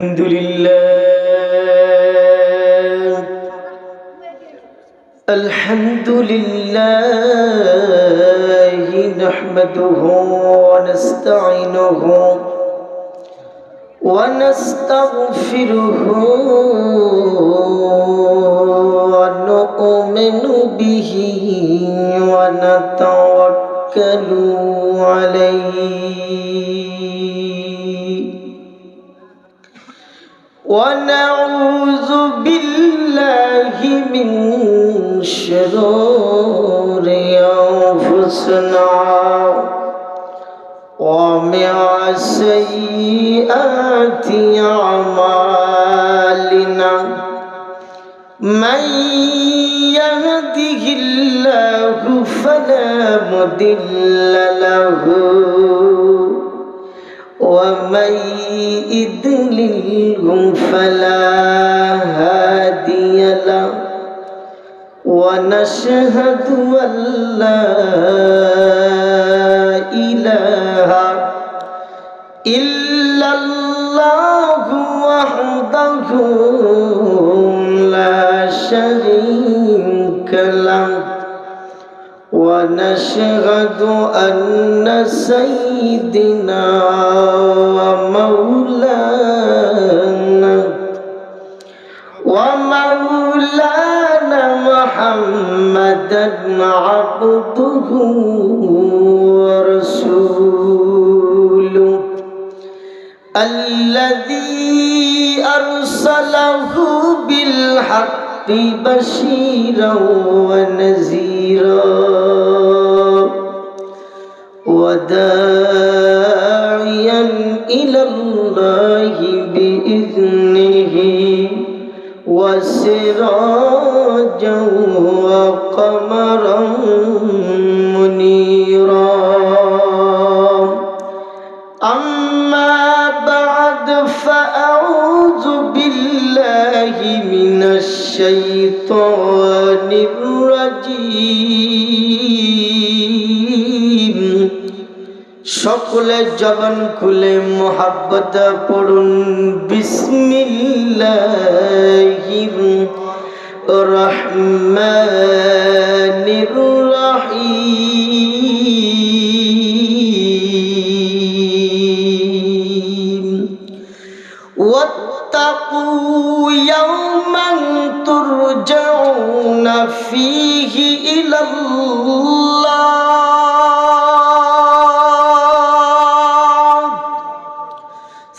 الحمد لله الحمد لله نحمده ونستعينه ونستغفره ونؤمن به ونتوكل عليه ونعوذ بالله من شرور أنفسنا ومن سيئات أعمالنا من يهده الله فلا مضل له ومن يضلل فلا هادي له ونشهد أن لا إله إلا الله وحده لا شريك له ونشهد أن سيدنا ومولانا محمدا عبده ورسوله الذي أرسله بالحق بشيرا ونذيرا وداعيا إلى الله بإذنه وسراجا وقمرا منيرا أما بعد فأعوذ بالله من الشيطان الرجيم সকলে জবান খুলে মুহাব্বত পড়ুন বিসমিল্লাহির রহমানির রহিম ওয়াত্তাকু ইয়াওমান তুরজাউনা ফীহি ইলাল্লাহ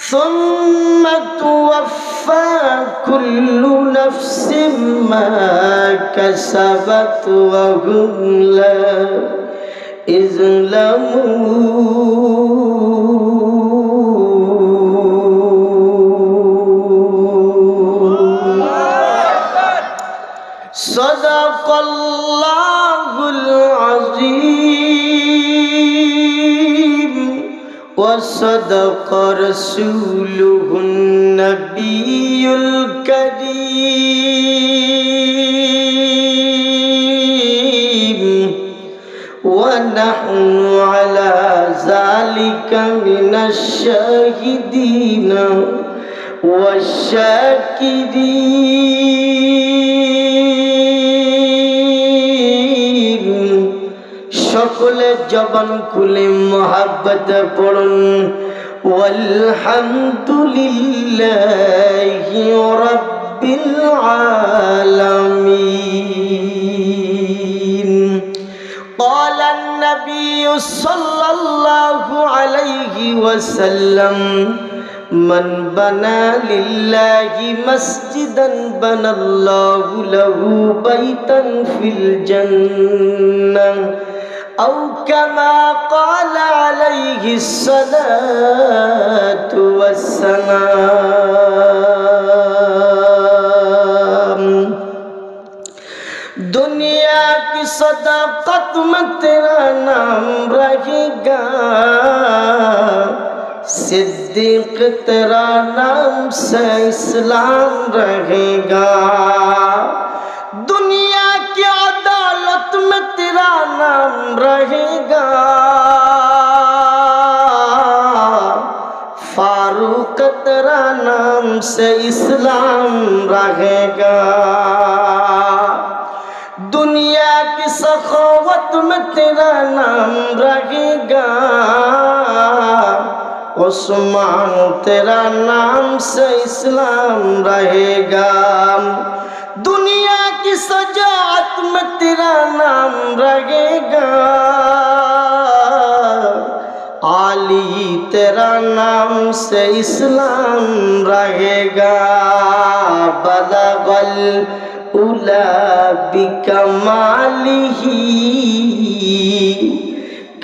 ثم توفى كل نفس ما كسبت وهم لا يظلمون صدق الله العظيم وصدق رسوله النبي الكريم ونحن على ذلك من الشاهدين والشاكرين সকলে জবান খুলে মুহাব্বত পড়ুন ওয়ালহামদুলিল্লাহি রাব্বিল আলামিন قال النبي صلى الله عليه وسلم من بنى لله مسجدا بنى الله له بيتا في الجنة أو كما قال عليه الصلاة والسلام दुनिया की सदाकत में तेरा नाम रहेगा सिद्दीक तेरा नाम से इस्लाम रहेगा दुनिया की अदालत में तेरा नाम रहेगा फारूक तेरा नाम से इस्लाम रहेगा। दुनिया की सखावत में तेरा नाम रहेगा। उस्मान तेरा नाम से इस्लाम रहेगा। दुनिया की सजात में तेरा नाम रहेगा। आली तेरा नाम से इस्लाम रहेगा। बलगल उला बिकमालिही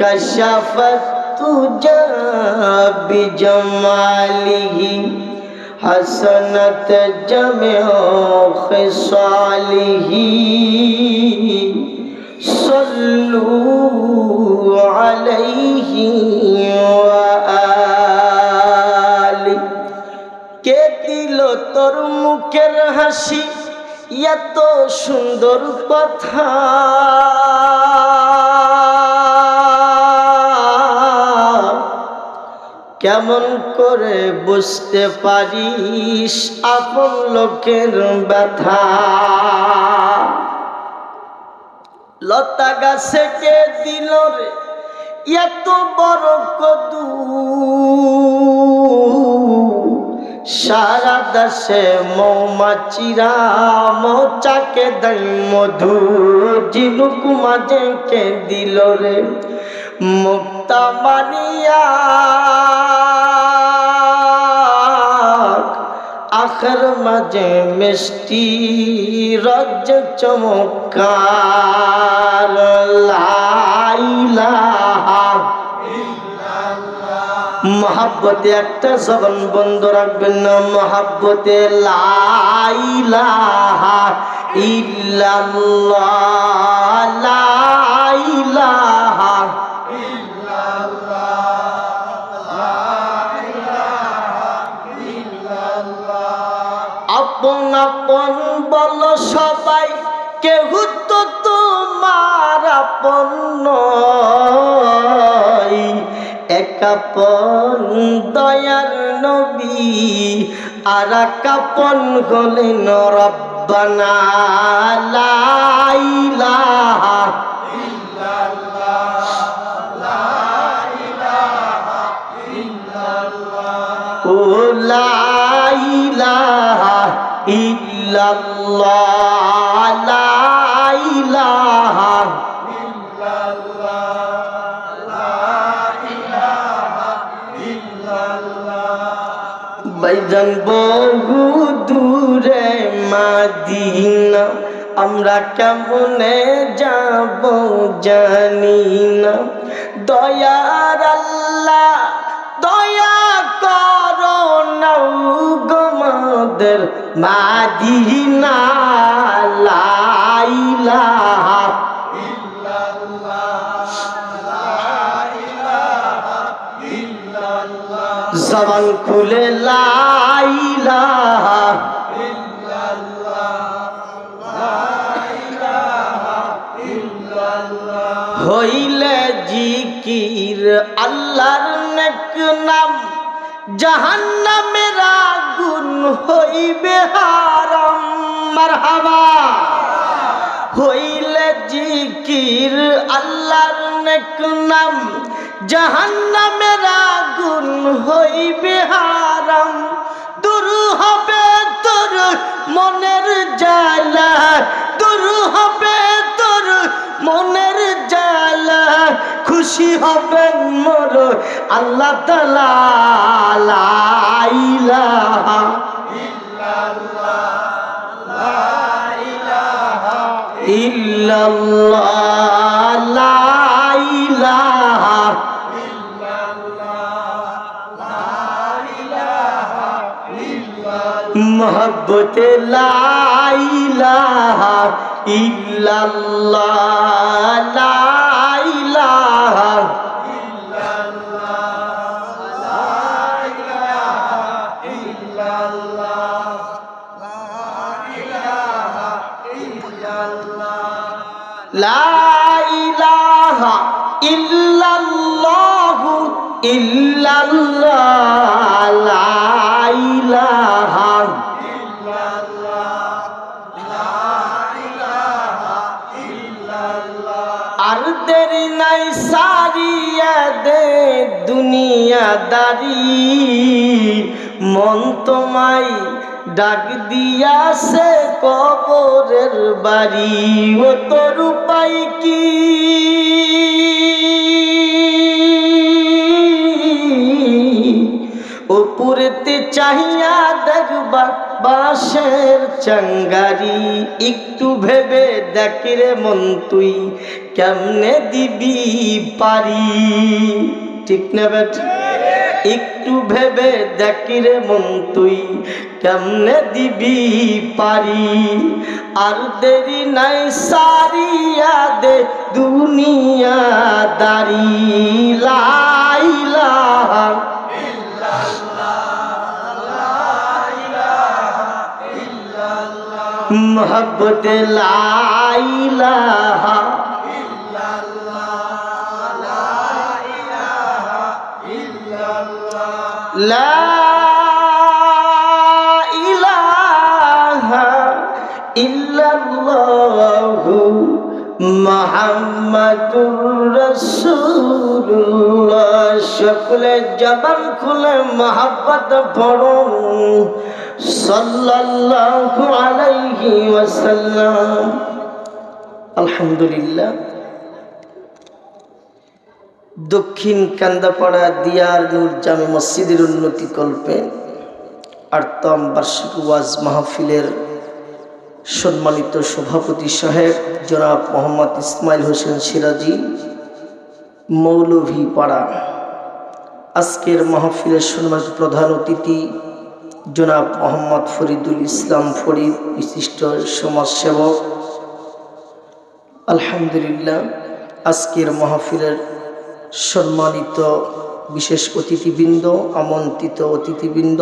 कशफत तुजा बिजमालिही हसनत जमेओ खिसालिही सल्लू अलैहि व आलि। কে দিল তোর মুখের হাসি এত সুন্দর কথা। কেমন করে বুঝতে পারিস আপন লোকের ব্যথা। লতা গাছে কে দিল রে এত বড় কদু। সারা দেশে মৌমাছিরা মৌচাকে দেয় মধু। ঝিনুক মাঝে কে দিল রে মুক্তা মানিয়া। আখের মাঝে মিষ্টি রজ্জ চমৎকার। লা ইলাহা মোহাব্বতে একটা জবান বন্ধ রাখবেন না। মোহাব্বতে লা ইলাহা ইল্লাল্লাহ লা ইলাহা আপন আপন বলো সবাই কেহ তো তোমার আপন নয়। এক আপন দয়ার নবী আর এক আপন হলেন রব্বানা। লা ইলাহা ও লা ইলাহা ইল্লাল্লাহ লা ইলাহা ভাইজান বহু দূরে মাদিনা আমরা কেমনে যাব জানি না। দয়ার আল্লাহ দয়া করো না গো মোদের মাদিনা। লা ইলাহা জবান খুলে লা ইলাহা হইলে জিকির আল্লাহর নেক নাম জাহান্নামের আগুন হইবে হারাম। মারহাবা হইলে জিকির আল্লাহর নেক নাম জাহান্নামের আগুন হইবে হারাম। দূর হবে তোর মনের জ্বালা দূর হবে তোর মনের জ্বালা। খুশি হবেন মোর আল্লাহ তাআলা। লা ইলাহা ইল্লাল্লাহ লা ইলাহা মোহাব্বতে লা ইলাহা ইল্লাল্লাহ লা ইলাহা লা ইলাহা ইল্লাল্লাহু ইল্লাল্লাহ লা ইলাহা আর দেরি নাই সারিয়া দে দুনিয়াদারি মন তোমায় ডাক দিয়াছে কবরের বাড়ি ও তোর উপায় কি উপরেতে চাহিয়া দেখবা বাঁশের চাঙ্গারি একটু ভেবে দেখ রে মন তুই কেমনে দিবি পারি ঠিক না বেটা একটু ভেবে দেখ রে মন তুই কেমনে দিবি পারি আর দেরি নাই সারিয়া দে দুনিয়াদারি লা ইলাহা मोहब्बत ला इलाहा ला इलाहा इल्लल्लाहु मुहम्मदुर रसूलुल्लाह সকলে জবান খুলে मोहब्बत পড়ো সাল্লাল্লাহু আলাইহি ওয়াসাল্লাম আলহামদুলিল্লাহ দক্ষিণ কান্দাপাড়া দিয়ার নূর জামে মসজিদের উন্নতি কল্পে ৮ম বার্ষিক ওয়াজ মাহফিলের সম্মানিত সভাপতি সাহেব জনাব মোহাম্মদ ইসমাইল হোসেন সিরাজি মৌলভী পাড়া আজকের মাহফিলের সম্মানিত প্রধান অতিথি জনাব মোহাম্মদ ফরিদুল ইসলাম ফরিদ বিশিষ্ট সমাজসেবক আলহামদুলিল্লাহ আজকের মাহফিলের সম্মানিত বিশেষ অতিথিবৃন্দ আমন্ত্রিত অতিথিবৃন্দ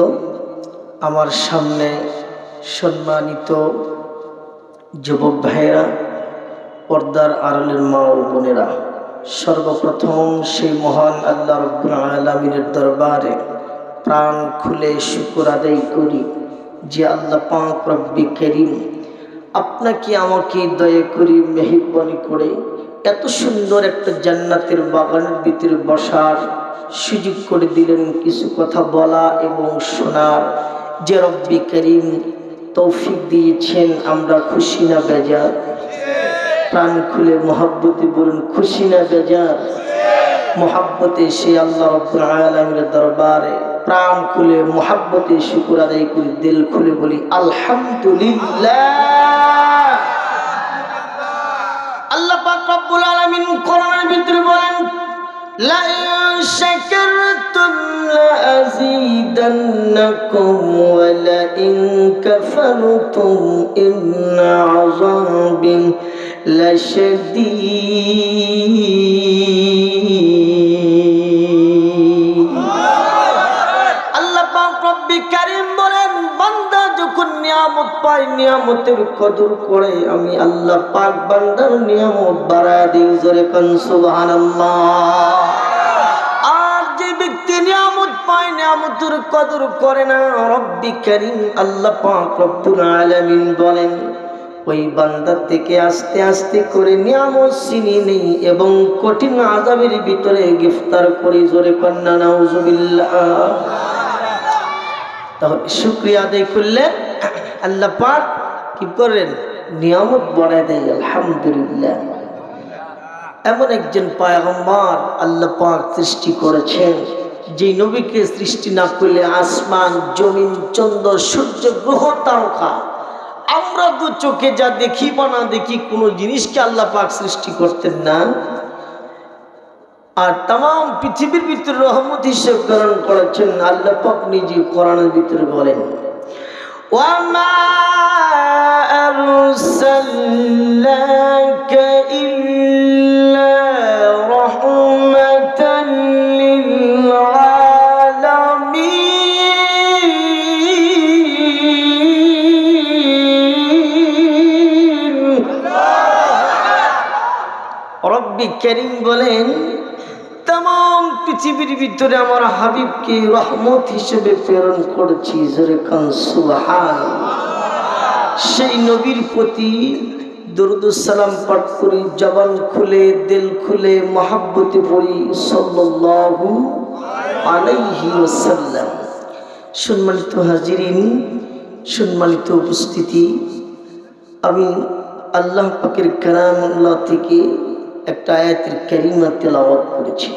আমার সামনে সম্মানিত যুবক ভাইয়েরা পর্দার আড়ালের মা ও বোনেরা সর্বপ্রথম সেই মহান আল্লাহ রাব্বুল আলামিনের দরবারে প্রাণ খুলে শুকর আদায় করি যে আল্লাহ পাক রব্বি করিম আপনাকে আমাকে দয়া করে মেহেরবানি করে এত সুন্দর একটা জান্নাতের বাগানের ভিতরে বসার সুযোগ করে দিলেন কিছু কথা বলা এবং শোনার যে রব্বি করিম তৌফিক দিয়েছেন আমরা খুশি না বেজার প্রাণ খুলে মোহাব্বতে বলুন খুশি না বেজার মোহাব্বতে সে আল্লাহ রাব্বুল আলামিনের দরবারে প্রাণ খুলে মোহাব্বতে শুকর আদায় করি দিল খুলে বলি আলহামদুলিল্লাহ আল্লাহ পাক রব্বুল আলামিন কোরআনের ভিতরে বলেন লা ইন শাকারতুম লা আযীদান্নাকুম ওয়া লা ইন কাফারতুম ইন্না আযাবি লাশাদীদ আল্লাহ পাক রব্বি কারীম বলেন বান্দা যখন নিয়ামত পায় নিয়ামতের কদর করে আমি আল্লাহ পাক বান্দার নিয়ামত বাড়ায় দিই জোরে কোন সুবহানাল্লাহ আর যে ব্যক্তি নিয়ামত পায় নিয়ামতের কদর করে না রব্বি কারীম আল্লাহ পাক রব্বুল আলামিন বলেন ওই বান্দা থেকে আস্তে আস্তে করে নিয়ামত ছিনিয়ে নেই এবং কঠিন আযাবের ভিতরে গ্রেফতার করে জোরে কন্না নাউজুবিল্লাহ তাহলে শুকরিয়া আদায় করলে আল্লাহ পাক কি করেন নিয়ামত বাড়ায় দেয় আলহামদুলিল্লাহ এমন একজন পয়গম্বর আল্লাহ পাক সৃষ্টি করেছেন যে নবীকে সৃষ্টি না করলে আসমান জমিন চন্দ্র সূর্য গ্রহ তারকা আমরা দু চোখে যা দেখি বা না দেখি কোনো জিনিসকে আল্লাহ পাক সৃষ্টি করতেন না আর तमाम পৃথিবীর ভিতরে রহমত হিসেবে প্রেরণ করেছেন আল্লাহ পাক নিজে কোরআনের ভিতরে বলেন ওয়া মা আরসালনাকা ইল্লা রাহমাতান লিল আলামিন রব্বি কারীম বলেন तमाम পৃথিবীর ভিতরে আমার হাবিবকে রহমত হিসেবে প্রেরণ করেছি। জোরে কান সুবহানাল্লাহ। সেই নবীর প্রতি দরুদ সালাম পাঠ করি, জবান খুলে দিল খুলে মহাব্বতে পড়ি সাল্লাল্লাহু আলাইহি ওয়াসাল্লাম। সম্মানিত হাজিরিন, সম্মানিত উপস্থিতি, আমি আল্লাহ পাকের কালামুল্লাহ থেকে একটা আয়াতের কারিমা তেলাওয়াত করেছি।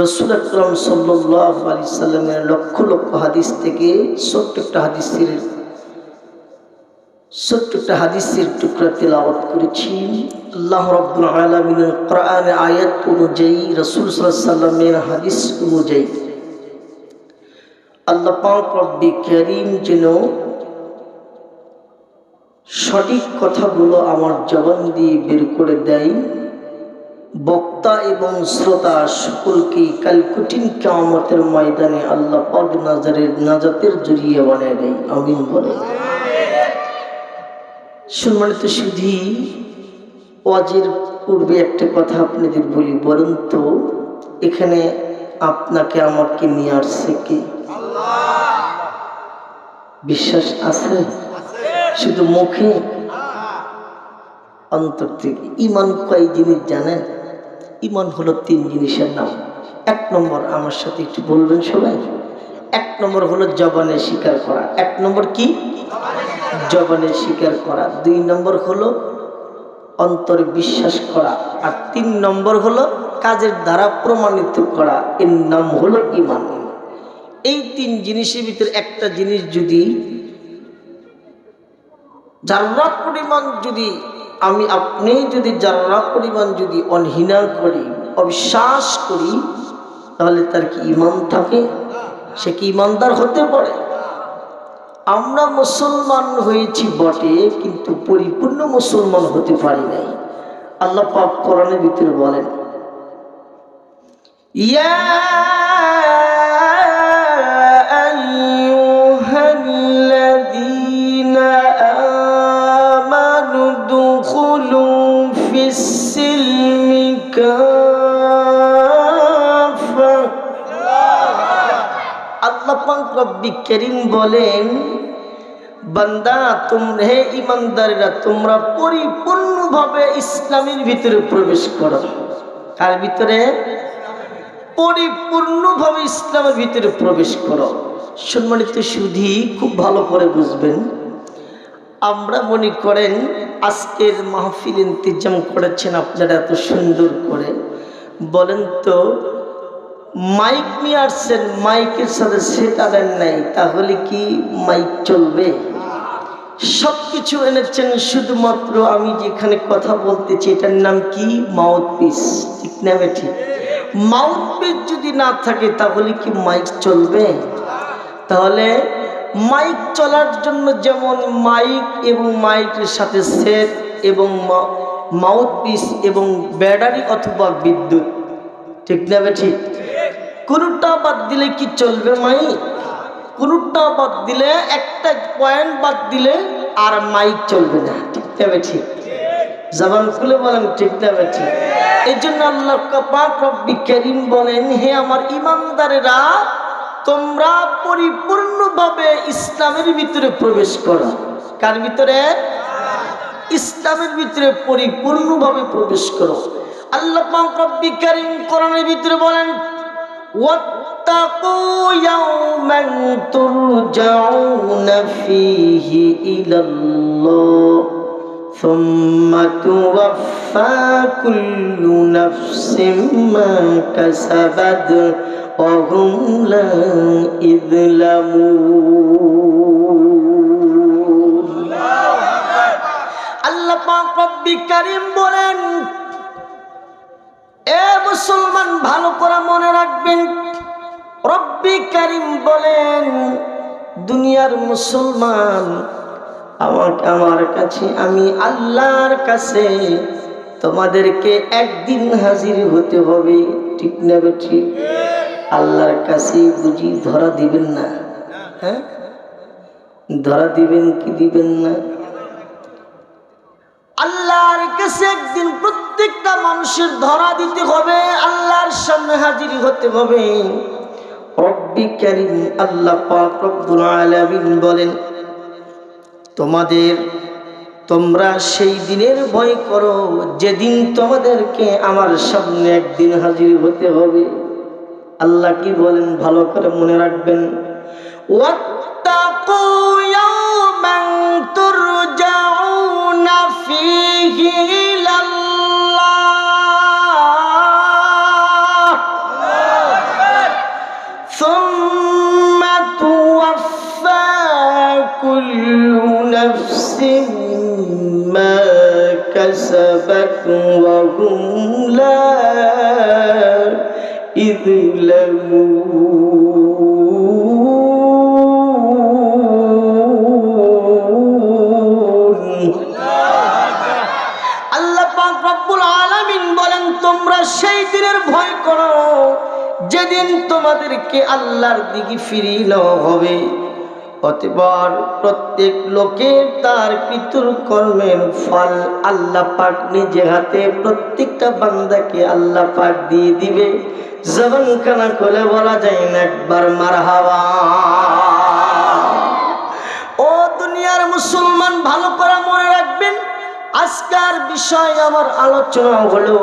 রাসূল আকরাম সাল্লাল্লাহু আলাইহি সাল্লামের লক্ষ লক্ষ হাদিস থেকে ছোট্ট একটা হাদিসের টুকরা তেলাওয়াত করেছি। আল্লাহ রাব্বুল আলামিনের কোরআনের আয়াত অনুযায়ী, রাসূল সাল্লাল্লাহু আলাইহি সাল্লামের হাদিস অনুযায়ী আল্লাহ পাক রব্বি কারীম যেন সঠিক কথাগুলো আমার জবান দিয়ে বের করে দেয়, বক্তা এবং শ্রোতা সকলকে কাল কঠিন কিয়ামতের ময়দানে আল্লাহ পাক নাজাতের জরিয়া বানিয়ে দেয়। আমিন বলে। সম্মানিত সুধী, ওয়াজের পূর্বে একটা কথা আপনাদের বলি। বলুন তো, এখানে আপনাকে আমাকে নিয়ে আসছে কে? বিশ্বাস আছে? শুধু মুখে? অন্তর থেকে? ইমান কয় জিনিস জানেন? ইমান হলো 3 জিনিসের নাম। 1 নম্বর, আমার সাথে একটু বলবেন সবাই। 1 নম্বর হলো জবানে স্বীকার করা। 1 নম্বর কি? জবানে স্বীকার করা। 2 নম্বর হলো অন্তরে বিশ্বাস করা। আর 3 নম্বর হলো কাজের দ্বারা প্রমাণিত করা। এর নাম হলো ইমান। এই 3 জিনিসের ভিতরে একটা জিনিস যদি জাররা পরিমাণ যদি আমি আপনি যদি জাররা পরিমাণ যদি অনহিনা করি, অবিশ্বাস করি, তাহলে তার কি ইমান থাকে? সে কি ইমানদার হতে পারে? আমরা মুসলমান হয়েছি বটে, কিন্তু পরিপূর্ণ মুসলমান হতে পারি নাই। আল্লাহ পাক কোরআনের ভিতরে বলেন, ইয়া আইয়ুহাল্লাযীনা আমানু দুখুলু ফিস-সিলমি কাফা। আল্লাহ পাক রব্বি কারীম বলেন, বান্দা, তোমরা হে ঈমানদারেরা, তোমরা পরিপূর্ণভাবে ইসলামের ভিতরে প্রবেশ করো। কার ভিতরে? পরিপূর্ণভাবে ইসলামের ভিতরে প্রবেশ করো। সম্মানিত সুধী, খুব ভালো করে বুঝবেন। আমরা মনে করেন আজকের মাহফিল ইন্তেজাম করেছেন আপনারা এত সুন্দর করে। বলেন তো, মাইক নিয়ে আসছেন, মাইকের সাথে সেট আনেন নাই, তাহলে কি মাইক চলবে? সবকিছু এনেছেন, শুধুমাত্র আমি যেখানে কথা বলতেছি এটার নাম কি? মাউথপিস। ঠিক না বেঠিক? মাউথপিস যদি না থাকে তাহলে কি মাইক চলবে? তাহলে মাইক চলার জন্য যেমন মাইক এবং মাইকের সাথে সেট এবং মাউথপিস এবং ব্যাটারি অথবা বিদ্যুৎ, ঠিক না বেঠিক? কোনটা বাদ দিলে কি চলবে মাইক? কোনটা বাদ দিলে, একটা পয়েন্ট বাদ দিলে আর মাইক চলবে না, ঠিক না বেঠিক? জবান খুলে বলেন, ঠিক না বেঠিক? এই জন্য আল্লাহ পাক রব্বি কারীম বলেন, হে আমার ঈমানদারেরা, তোমরা পরিপূর্ণভাবে ইসলামের ভিতরে প্রবেশ করো। কার ভিতরে? ইসলামের ভিতরে পরিপূর্ণভাবে প্রবেশ করো। আল্লাহ পাক রব্বি কারীম কোরআনের ভিতরে বলেন, ওয়াত্তাকু ইয়াওমান তুরজাউনা ফীহি ইলাল্লাহ সুম্মা তুওয়াফফা কুল্লু নাফসিন মা কাসাবাত ওয়া হুম লা ইযলামুন। আল্লাহ পাক রব্বি কারীম বলেন, এ মুসলমান, ভালো করে মনে রাখবেন, রব্বি কারীম বলেন, দুনিয়ার মুসলমান, আমার কাছে, আমি আল্লাহর কাছে তোমাদেরকে একদিন হাজির হতে হবে, ঠিক না বেঠিক? আল্লাহর কাছে বুঝি ধরা দিবেন না? হ্যাঁ, ধরা দিবেন কি দিবেন না? আল্লাহর কাছে একদিন প্রত্যেকটা মানুষের ধরা দিতে হবে, আল্লাহর সামনে হাজির হতে হবে। রব্বি কারীম আল্লাহ পাক রব্বুল আলামিন বলেন, তোমরা সেই দিনের ভয় করো যেদিন তোমাদেরকে আমার সামনে একদিন হাজির হতে হবে। আল্লাহ কি বলেন ভালো করে মনে রাখবেন, ওয়াত্তাকু ইয়াওমান তুরজাউনা ফীহি ইলাল্লাহ সুম্মা তুওয়াফা কুল্লু নাফসিন মা কাসাবাত ওয়া হুম লা আল্লাহ পাক রব্বুল আলামিন বলেন, তোমরা সেই দিনের ভয় করো যেদিন তোমাদেরকে আল্লাহর দিকে ফিরিয়ে নেওয়া হবে। অতঃপর প্রত্যেক লোকে তার কৃতর কর্মের ফল আল্লাহ পাক নিজে হাতে প্রত্যেকটা বান্দাকে আল্লাহ পাক দিয়ে দিবে। জবান কানা খুলে বলা যায় না একবার মারহাবা। ও দুনিয়ার মুসলমান, ভালো করে মনে রাখবেন, আজকের বিষয় আমার আলোচনা হলো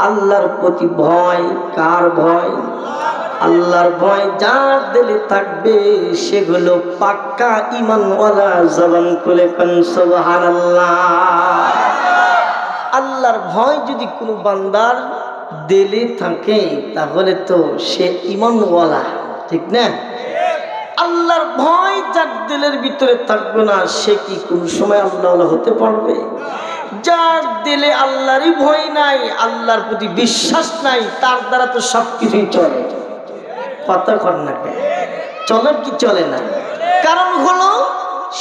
আল্লাহর প্রতি ভয়। কার ভয়? আল্লাহর ভয় যার দিলে থাকবে সেগুলো পাক্কা ঈমানওয়ালা। জবান খুলে কোন সুবহানাল্লাহ। আল্লাহর ভয় যদি কোনো বান্দার দিলে থাকে তাহলে তো সে ঈমানওয়ালা, ঠিক না? আল্লাহর ভয় যার দিলের ভিতরে থাকবে না সে কি কোন সময় আল্লাহওয়ালা হতে পারবে? যার দিলে আল্লাহরই ভয় নাই, আল্লাহর প্রতি বিশ্বাস নাই, তার দ্বারা তো সবকিছুই চলে। কথা কর না, চলে কি চলে না? কারণ হলো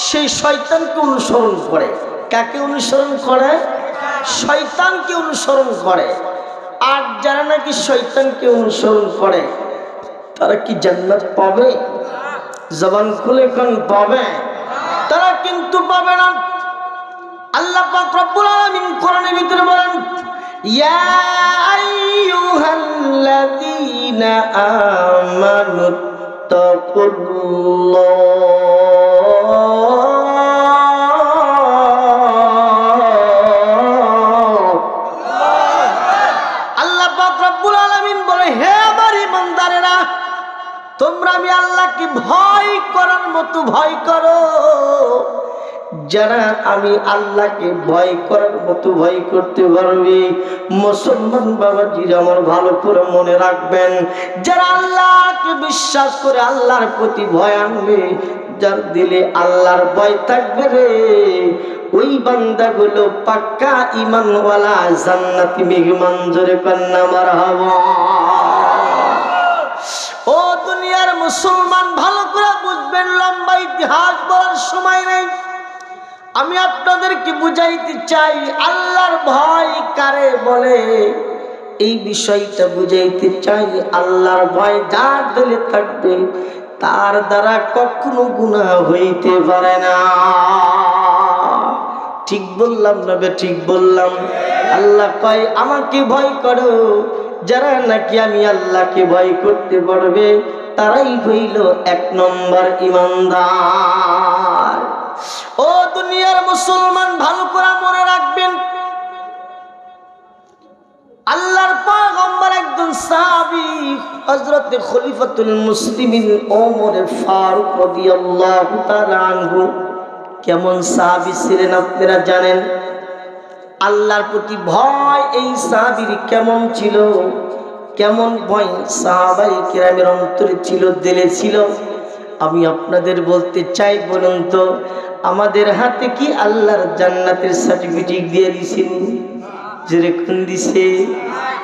সেই শয়তানকে অনুসরণ করে। কাকে অনুসরণ করে? শয়তানকে অনুসরণ করে। আর যারা নাকি শয়তানকে অনুসরণ করে তারা কি জান্নাত পাবে? জবান খুলে কোন পাবে? তারা কিন্তু পাবে না। আল্লাহ পাক রব্বুল আলামিন কোরআনের ভিতরে বলেন, ইয়া আইয়ুহাল্লাযীনা আমানুত্তাকুল্লাহ। আল্লাহ পাক রব্বুল আলামিন বলে, হে আমার ঈমানদারেরা, তোমরা আমি আল্লাহকে ভয় করার মতো ভয় করো। যারা আমি আল্লাহকে ভয় করার মতো ভয় করতে পারবে, মুসলমান বাবাজিরা আমার ভালো করে মনে রাখবেন, যারা আল্লাহকে বিশ্বাস করে আল্লাহর প্রতি ভয় আনবে, যার দিলে আল্লাহর ভয় থাকবে রে, ওই বান্দাগুলো পাক্কা ঈমানওয়ালা, জান্নাতি মেহমান। জোরে কন্না মারহাবা। ও দুনিয়ার মুসলমান, ভালো করে বুঝবেন, লম্বা ইতিহাস বলার সময় নেই। আমি আপনাদেরকে বুঝাইতে চাই আল্লাহর ভয় কারে বলে, এই বিষয়টা বুঝাইতে চাই। আল্লাহর ভয় যার দিলে থাকবে তার দ্বারা কখনো গুনাহ হইতে পারে না। ঠিক বললাম না বে? ঠিক বললাম। আল্লাহ কয় আমাকে ভয় করো। যারা নাকি আমি আল্লাহকে ভয় করতে পারবে তারাই হইল এক নম্বর ঈমানদার। ও দুনিয়ার মুসলমান, ভালো করে মনে রাখবেন, আল্লাহর পয়গম্বর একজন সাহাবী হযরত খলিফাতুল মুসলিমিন ওমর ফারুক রাদিয়াল্লাহু তাআলা আনহু কেমন সাহাবী ছিলেন আপনারা জানেন? আল্লাহর প্রতি ভয় এই সাহাবীর কেমন ছিল? কেমন ভয় সাহাবায়ে কেরামের অন্তরে ছিল, দিলে ছিল? আমি আপনাদের বলতে চাই, বলুন তো, আমাদের হাতে কি আল্লাহর জান্নাতের সার্টিফিকেট দিয়ে দিছেন? যেরকম দিছে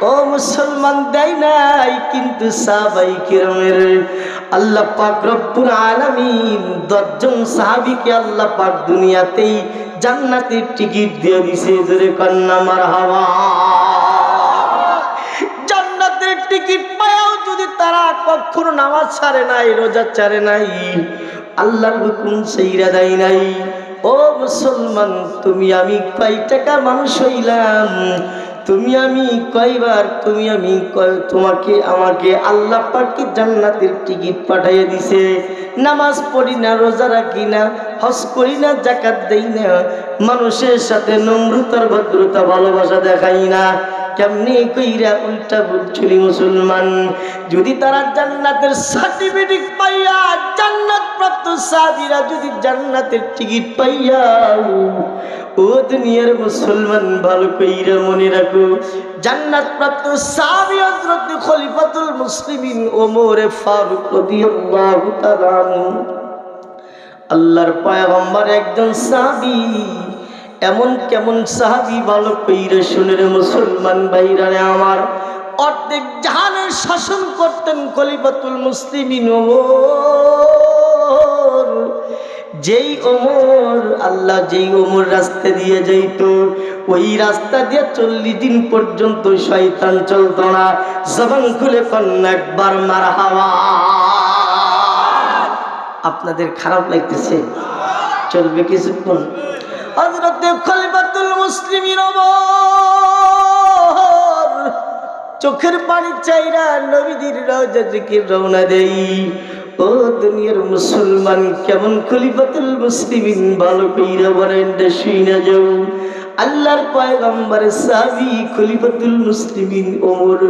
ও মুসলমান, দেয় নাই। কিন্তু সাহাবায়ে কেরামের আল্লাহ পাক রব্বুল আলামিন 10 জন সাহাবীকে আল্লাহ পাক দুনিয়াতেই জান্নাতের টিকিট দিয়ে দিছে। জোরে কন্না মারহাবা। জান্নাতের টিকিট পায়াও যদি তারা কখনো নামাজ ছাড়ে নাই, রোজা ছাড়ে নাই, আল্লাহর হুকুম ছাইরা দেয় নাই, ও মুসলমান, তুমি আমি কয় টাকার মানুষ হইলাম, তুমি আমি কয়বার, তুমি আমি তোমাকে আমাকে আল্লাহ পাক কি জান্নাতের টিকিট পাঠিয়ে দিছে। নামাজ পড়ি না, রোজা রাখি না, হজ করি না, যাকাত দেই না, মানুষের সাথে নম্রতার ভদ্রতা ভালোবাসা দেখাই না, কেমনি কইরা উল্টা বুঝছুলি মুসলমান। যদি তারা জান্নাতের সার্টিফিকেট পাইয়া, জান্নাত প্রাপ্ত সাহাবীরা যদি জান্নাতের টিকিট পাইয়া, ও দুনিয়ার মুসলমান ভালো কইরা মনে রাখো, জান্নাত প্রাপ্ত সাহাবী হযরত খলিফাতুল মুসলিমিন ওমর ফারুক রাদিয়াল্লাহু তাআলা আনহু, আল্লাহর পয়গম্বর একজন সাহাবী। এমন কেমন সাহাবী ভালো কইরা শুনে রে মুসলমান ভাইরা রে আমার। অর্ধেক জাহানের শাসন করতেন খলিফাতুল মুসলিমিন ওমর। যেই ওমর, আল্লাহ যেই ওমর রাস্তা দিয়ে যাইতো, ওই রাস্তা দিয়ে 40 দিন পর্যন্ত শয়তান চলতো না। জবান খুলে কন্যা একবার মারহাবা। আপনাদের খারাপ লাগতেছে? চলবে কিছুক্ষণ। হযরত খলিফাতুল মুসলিমিন ওমর চোখের পানি চাইরা নবীজির রওজা থেকে রওনা দেই। ও দুনিয়ার মুসলমান, কেমন খলিফাতুল মুসলিমিন ভালো কইরা বলেন শুইনা যাও। আল্লাহর পয়গম্বরের সাহাবী খলিফাতুল মুসলিমিন ওমর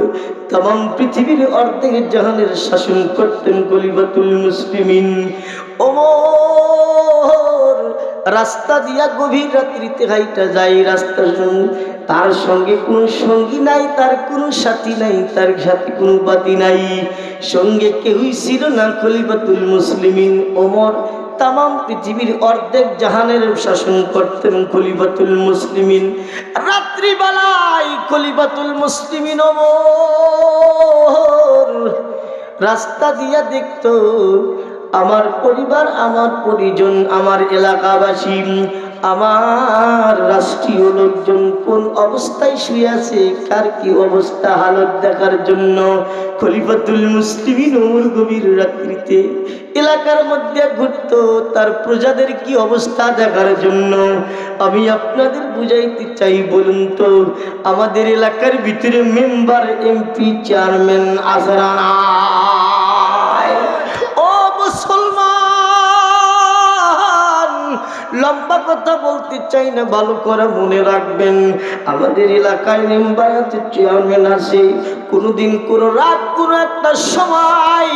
तमाम পৃথিবীর অর্ধেক জাহানের শাসন করতেন খলিফাতুল মুসলিমিন ওমর। রাস্তা দিয়া গভীর রাত্রিতে হাইটা যায়, রাস্তার তার সঙ্গে কোনো সঙ্গী নাই, তার কোনো সাথী নাই, তার সাথে কোনো বাতি নাই, সঙ্গে কেউই ছিল না। খলিফাতুল মুসলিমিন ওমর तमाम পৃথিবীর অর্ধেক জাহানের শাসন করতেন খলিফাতুল মুসলিমিন। রাত্রি বেলায় খলিফাতুল মুসলিমিন ওমর রাস্তা দিয়া দেখতো আমার পরিবার, আমার পরিজন, আমার এলাকাবাসী, আমার রাষ্ট্রীয় লোকজন কোন অবস্থায় শুয়ে আছে, কার কি অবস্থা হালত দেখার জন্য খলিফাতুল মুসলিমিন ওমর গভীর রাত্রিতে এলাকার মধ্যে ঘুরতো তার প্রজাদের কি অবস্থা দেখার জন্য। আমি আপনাদের বুঝাইতে চাই, বলুন তো আমাদের এলাকার ভিতরে মেম্বার, এমপি, চেয়ারম্যান আছে না? ও মুসলমান, লম্বা কথা বলতে চাই না, ভালো করে মনে রাখবেন। আমাদের এলাকায় মেম্বার আছে, চেয়ারম্যান আছে। কোনোদিন কোনো রাত কোনো একটা সময়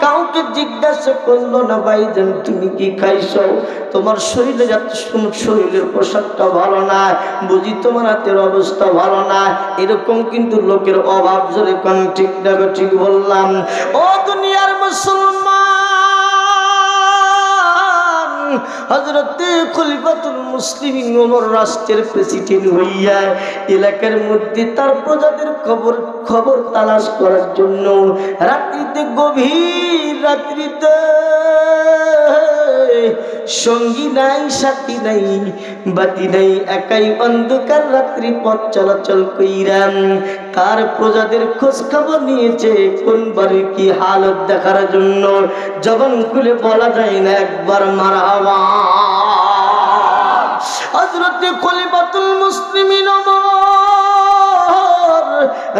কাউকে জিজ্ঞাসা করলো না, ভাইজান তুমি কি খাইছো, তোমার শরীরে যাচ্ছে, শরীরের পোশাকটা ভালো না, বুঝি তোমার হাতের অবস্থা ভালো না, এরকম কিন্তু লোকের অভাব। জোরে কোন ঠিক না? ঠিক বললাম? ও দুনিয়ার মুসলমান, হযরত খলিফাতুল মুসলিমিন ওমর রাষ্ট্রের প্রেসিডেন্ট হইয়া এলাকার মধ্যে তার প্রজাদের খবর তালাশ করার জন্য রাত্রিতে, গভীর রাত্রিতে, সঙ্গী নাই, সাথী নাই, বাতি নাই, একাই অন্ধকার রাত্রি পথ চলাচল কইরাম তার প্রজাদের খোঁজ খবর নিয়েছে কোন বাড়ির কি হালত দেখার জন্য। জবান খুলে বলা যায় না একবার মারহাবা। হযরত খলিফাতুল মুসলিমিন ওমর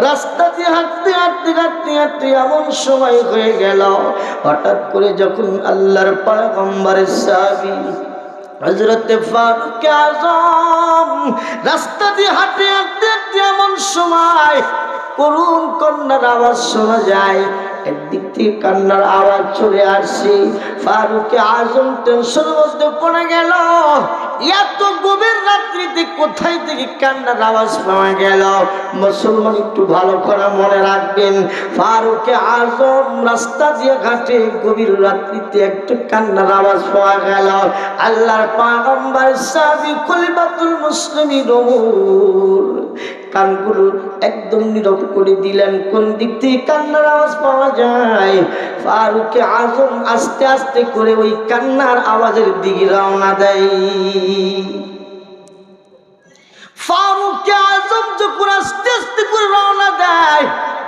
রাস্তা দিয়ে হাঁটতে হাঁটতে হাঁটতে হাঁটতে এমন সময় হয়ে গেল, হঠাৎ করে যখন আল্লাহর পয়গম্বরের সাহাবী হযরত ফারুক আযম রাস্তা দিয়ে হাঁটতে হাঁটতে হাঁটতে এমন সময় করুণ কন্যার আওয়াজ শোনা যায়। একদিক থেকে কান্নার আওয়াজ চলে আসছে। ফারুক আযম টেনশনের মধ্যে পড়ে গেল, এত গভীর রাত্রিতে কোথায় থেকে কান্নার আওয়াজ পাওয়া গেল? মুসলমান একটু ভালো করে মনে রাখবেন, ফারুক আযম রাস্তা দিয়ে ঘাটে গভীর রাত্রিতে একটু কান্নার আওয়াজ পাওয়া গেল। আল্লাহর পয়গম্বর সাহাবী খলিফাতুল মুসলিমিন ওমর কানগুলো একদম নীরব করে দিলেন। কোন দিক থেকে কান্নার আওয়াজ পাওয়া যায়? ফারুক আযম আস্তে আস্তে করে ওই কান্নার আওয়াজের দিকে রওনা দেয়। ফারুক আযম যখন আস্তে আস্তে করে রওনা দেয়,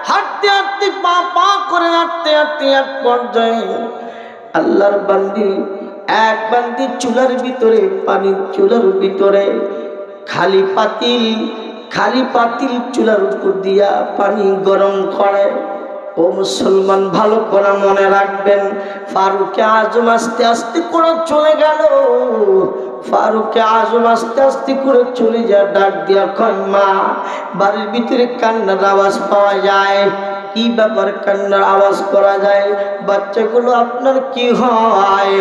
হাঁটতে হাঁটতে পা পা করে হাঁটতে হাঁটতে এক পর্যায়ে আল্লাহর বান্দি এক বান্দি চুলার ভিতরে, পানির চুলার ভিতরে খালি পাতিল, খালি পাতিল চুলার উপর দিয়া পানি গরম করে। ও মুসলমান, ভালো করে মনে রাখবেন, ফারুক আজম আস্তে আস্তে করে চলে গেল। ফারুক আজম আস্তে আস্তে করে চলে যায়, ডাক দিয়া কয়, মা। বাড়ির ভিতরে কান্নার আওয়াজ পাওয়া যায়। কি ব্যাপার, কান্নার আওয়াজ করা যায়? বাচ্চাগুলো আপনার কি হয়?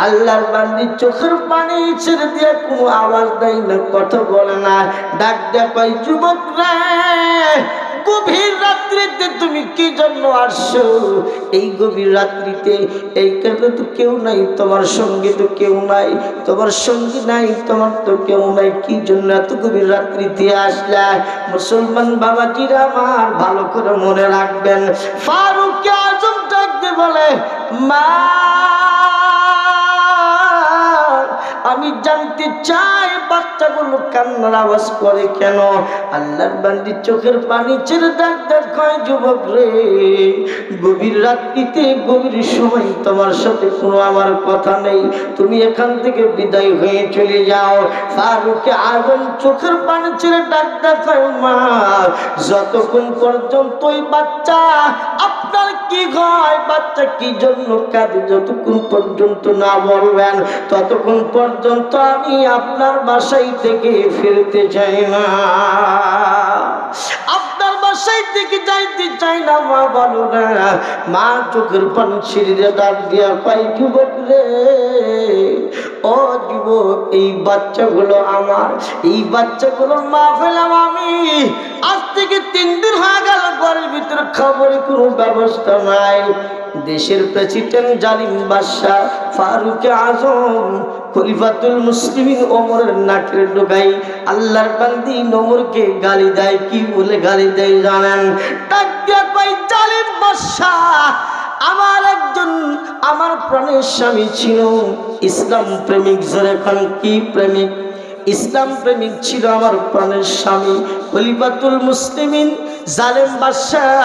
আল্লাহর বান্দি চোখের পানি ছেড়ে দিয়ে কোনো আওয়াজ দেয় না, কথা বলে না। ডাক দিয়া কয়, যুবক রে, গভীর রাত্রিতে তুমি কি জন্য আসছো? এই গভীর রাত্রিতে এই কারণে তো কেউ নাই, তোমার সঙ্গে তো কেউ নাই, তোমার সঙ্গী নাই, তোমার তো কেউ নাই, কি জন্য এত গভীর রাত্রিতে আসলে? মুসলমান বাবাজিরা আমার, ভালো করে মনে রাখবেন, ফারুক আজম ডাকতে বলে, মা, আমি জানতে চাই বাচ্চাগুলো কান্নার আওয়াজ করে কেন? আল্লাহর বান্দি চোখের পানি ছেড়ে ডাক কয়, যুবক রে, গভীর রাত্রিতে গভীর সময় তোমার সাথে কোনো আমার কথা নেই, তুমি এখান থেকে বিদায় হয়ে চলে যাও। ফারুক আজম চোখের পানি ছেড়ে ডাক কয়, মা, যতক্ষণ পর্যন্ত ওই বাচ্চা, আপনার কি হয়, বাচ্চা কি জন্য কাঁদে, যতক্ষণ পর্যন্ত না বলবেন ততক্ষণ পর্যন্ত আমি আপনার বাসায় থেকে ফিরতে চাই না, আপনার বাসায় থেকে যাইতে চাই না। মা বলো না। মা চোখের পানি ছিঁড়ে ডাক দিয়া কয়, যুবক রে, ও যুবক, এই বাচ্চাগুলো আমার, এই বাচ্চাগুলোর মা ফেলাম আমি। আজ থেকে 3 দিন হয়ে গেল, ঘরের ভিতরে খাবারের কোনো ব্যবস্থা নাই। দেশের প্রেসিডেন্ট জালিম বাদশা ফারুক আজম খলিফাতুল মুসলিমিন ওমরের নাকের ডগাই আল্লাহর বান্দি ওমরকে গালি দেয়। কি বলে গালি দেয় জানেন? ডাক দিয়া কয়, জালিম বাদশা, আমার একজন, আমার প্রাণের স্বামী ছিল ইসলাম প্রেমিক। জোরে এখন কি প্রেমিক? ইসলাম প্রেমিক ছিল আমার প্রাণের স্বামী খলিফাতুল মুসলিমিন জালেম বাদশাহ।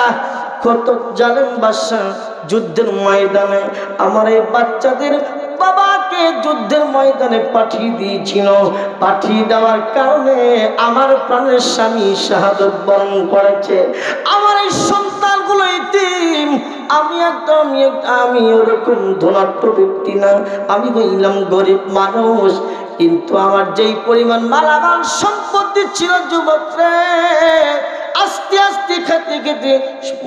কত জালেম বাদশাহ যুদ্ধের ময়দানে আমার এই বাচ্চাদের বাবাকে যুদ্ধের ময়দানে পাঠিয়ে দিয়েছিল। পাঠিয়ে দেওয়ার কারণে আমার প্রাণের স্বামী শাহাদত বরণ করেছে। আমার এই সন্তানগুলো ইতিম। আমি ওরকম ধনাঢ্য ব্যক্তি না, আমি হইলাম গরিব মানুষ। কিন্তু আমার যেই পরিমাণ মালামাল সম্পত্তি ছিল, যুবকরে, আস্তে আস্তে খেতে খেতে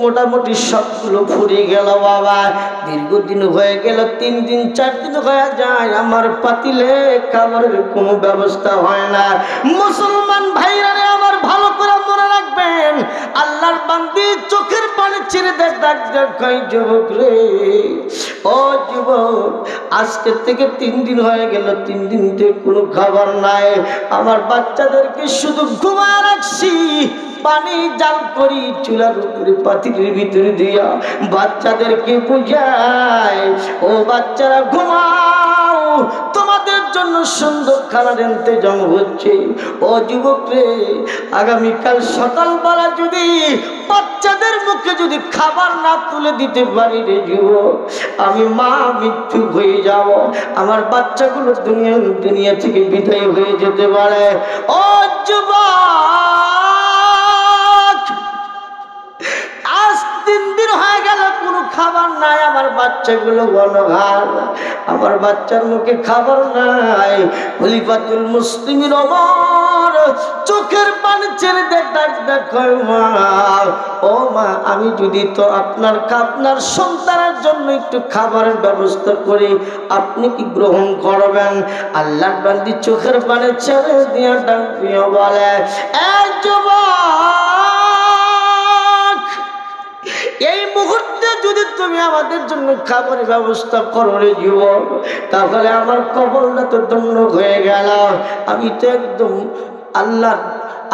মোটামুটি সবগুলো ফুরিয়ে গেল। বাবা, দীর্ঘদিন হয়ে গেল, 3 দিন 4 দিন হয়ে যায়, আমার পাতিলে খাবারের কোনো ব্যবস্থা হয় না। মুসলমান ভাইরা আমার, ভালো করে মনে রাখবেন, আল্লাহর বান্দি চোখের পানি ছেড়ে ডাক কয়, যুবক রে, ও যুবক, আজকে থেকে 3 দিন হয়ে গেল, 3 দিন থেকে কোনো খাবার নাই। আমার বাচ্চাদেরকে শুধু ঘুমায় রাখছি, পানি জাল করি চুলার উপরে পাতিলের ভিতরে দিয়া বাচ্চাদেরকে বুঝাই, ও বাচ্চারা ঘুমাও, তোমাদের জন্য সুন্দর খানার ইন্তজাম হচ্ছে। ও যুবক রে, আগামীকাল সকালবেলা যদি বাচ্চাদের মুখে যদি খাবার না তুলে দিতে পারি রে যুবক, আমি মা মৃত্যু হয়ে যাব, আমার বাচ্চাগুলো দুনিয়া থেকে বিদায় হয়ে যেতে পারে। ও যুবক, আজ 3 দিন হয়ে গেল, কোনো খাবার নাই, আমার বাচ্চাগুলো অনাহার, আমার বাচ্চার মুখে খাবার নাই। খলিফাতুল মুসলিমিন ওমর চোখের পানি ছেড়ে ডাক কয়, মা, ও মা, আমি যদি তো আপনার সন্তানের জন্য একটু খাবারের ব্যবস্থা করি, আপনি কি গ্রহণ করবেন? আল্লাহর বান্দি চোখের পানি ছেড়ে দিয়ে ডাক দিয়ে বলে, এই যুবক, এই মুহূর্তে যদি তুমি আমাদের জন্য খাবারের ব্যবস্থা করো রে যুবক, তাহলে আমার কবরটা তো ধন্য হয়ে গেল। আমি তো একদম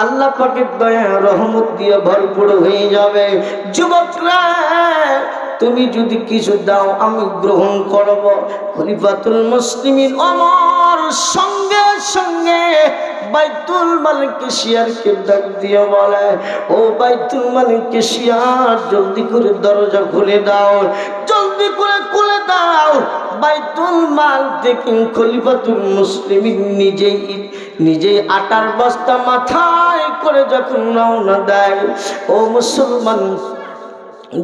আল্লাহ পাকের দয়া রহমত দিয়ে ভরপুর হয়ে যাবে। যুবকরা, তুমি যদি কিছু দাও আমি গ্রহণ করব। খলিফাতুল মুসলিমিন ওমর সঙ্গে সঙ্গে বাইতুল মালিক কেশিয়ারকে ডাক দিয়ে বলে, ও বাইতুল মালিক কেশিয়ার, জলদি করে দরজা খুলে দাও, জলদি করে খুলে দাও। বাইতুল মাল থেকে খলিফাতুল মুসলিমিন নিজেই আটার বস্তা মাথায় করে যখন রওনা দেয়, ও মুসলমান,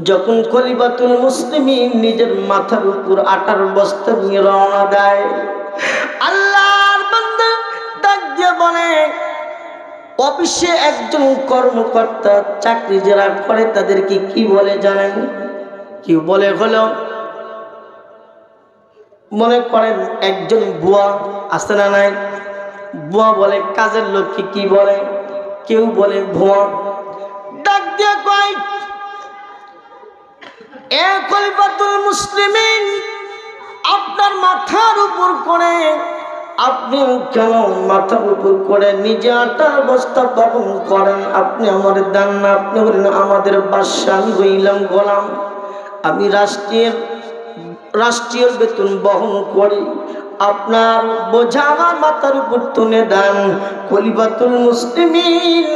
যখন খলিফাতুল মুসলিমিন নিজের মাথার উপর আটার বস্তা নিয়ে রওনা দেয়, আল্লাহর বান্দা ডাক দিয়ে বলে, অফিসে একজন কর্মকর্তা চাকরি যারা করে তাদেরকে কি বলে জানেন? কি বলে? হলো মনে করেন একজন বুয়া আছে না নাই? বুয়া বলে। কাজের লোককে কি বলে? কেউ বলে ভুয়া। ডাক দিয়ে কয়, এ খলিফাতুল মুসলিমিন, আপনার মাথার উপর করে আপনি কেন মাথার উপর করে নিজে আটার বস্তা বহন করেন? আপনি আমার দেন না। আপনি বলেন আমাদের বাদশা, আমি হইলাম গোলাম, আমি রাষ্ট্রীয় বেতন বহন করি, আপনার বোঝা আমার মাথার উপর তুলে দেন। খলিফাতুল মুসলিমিন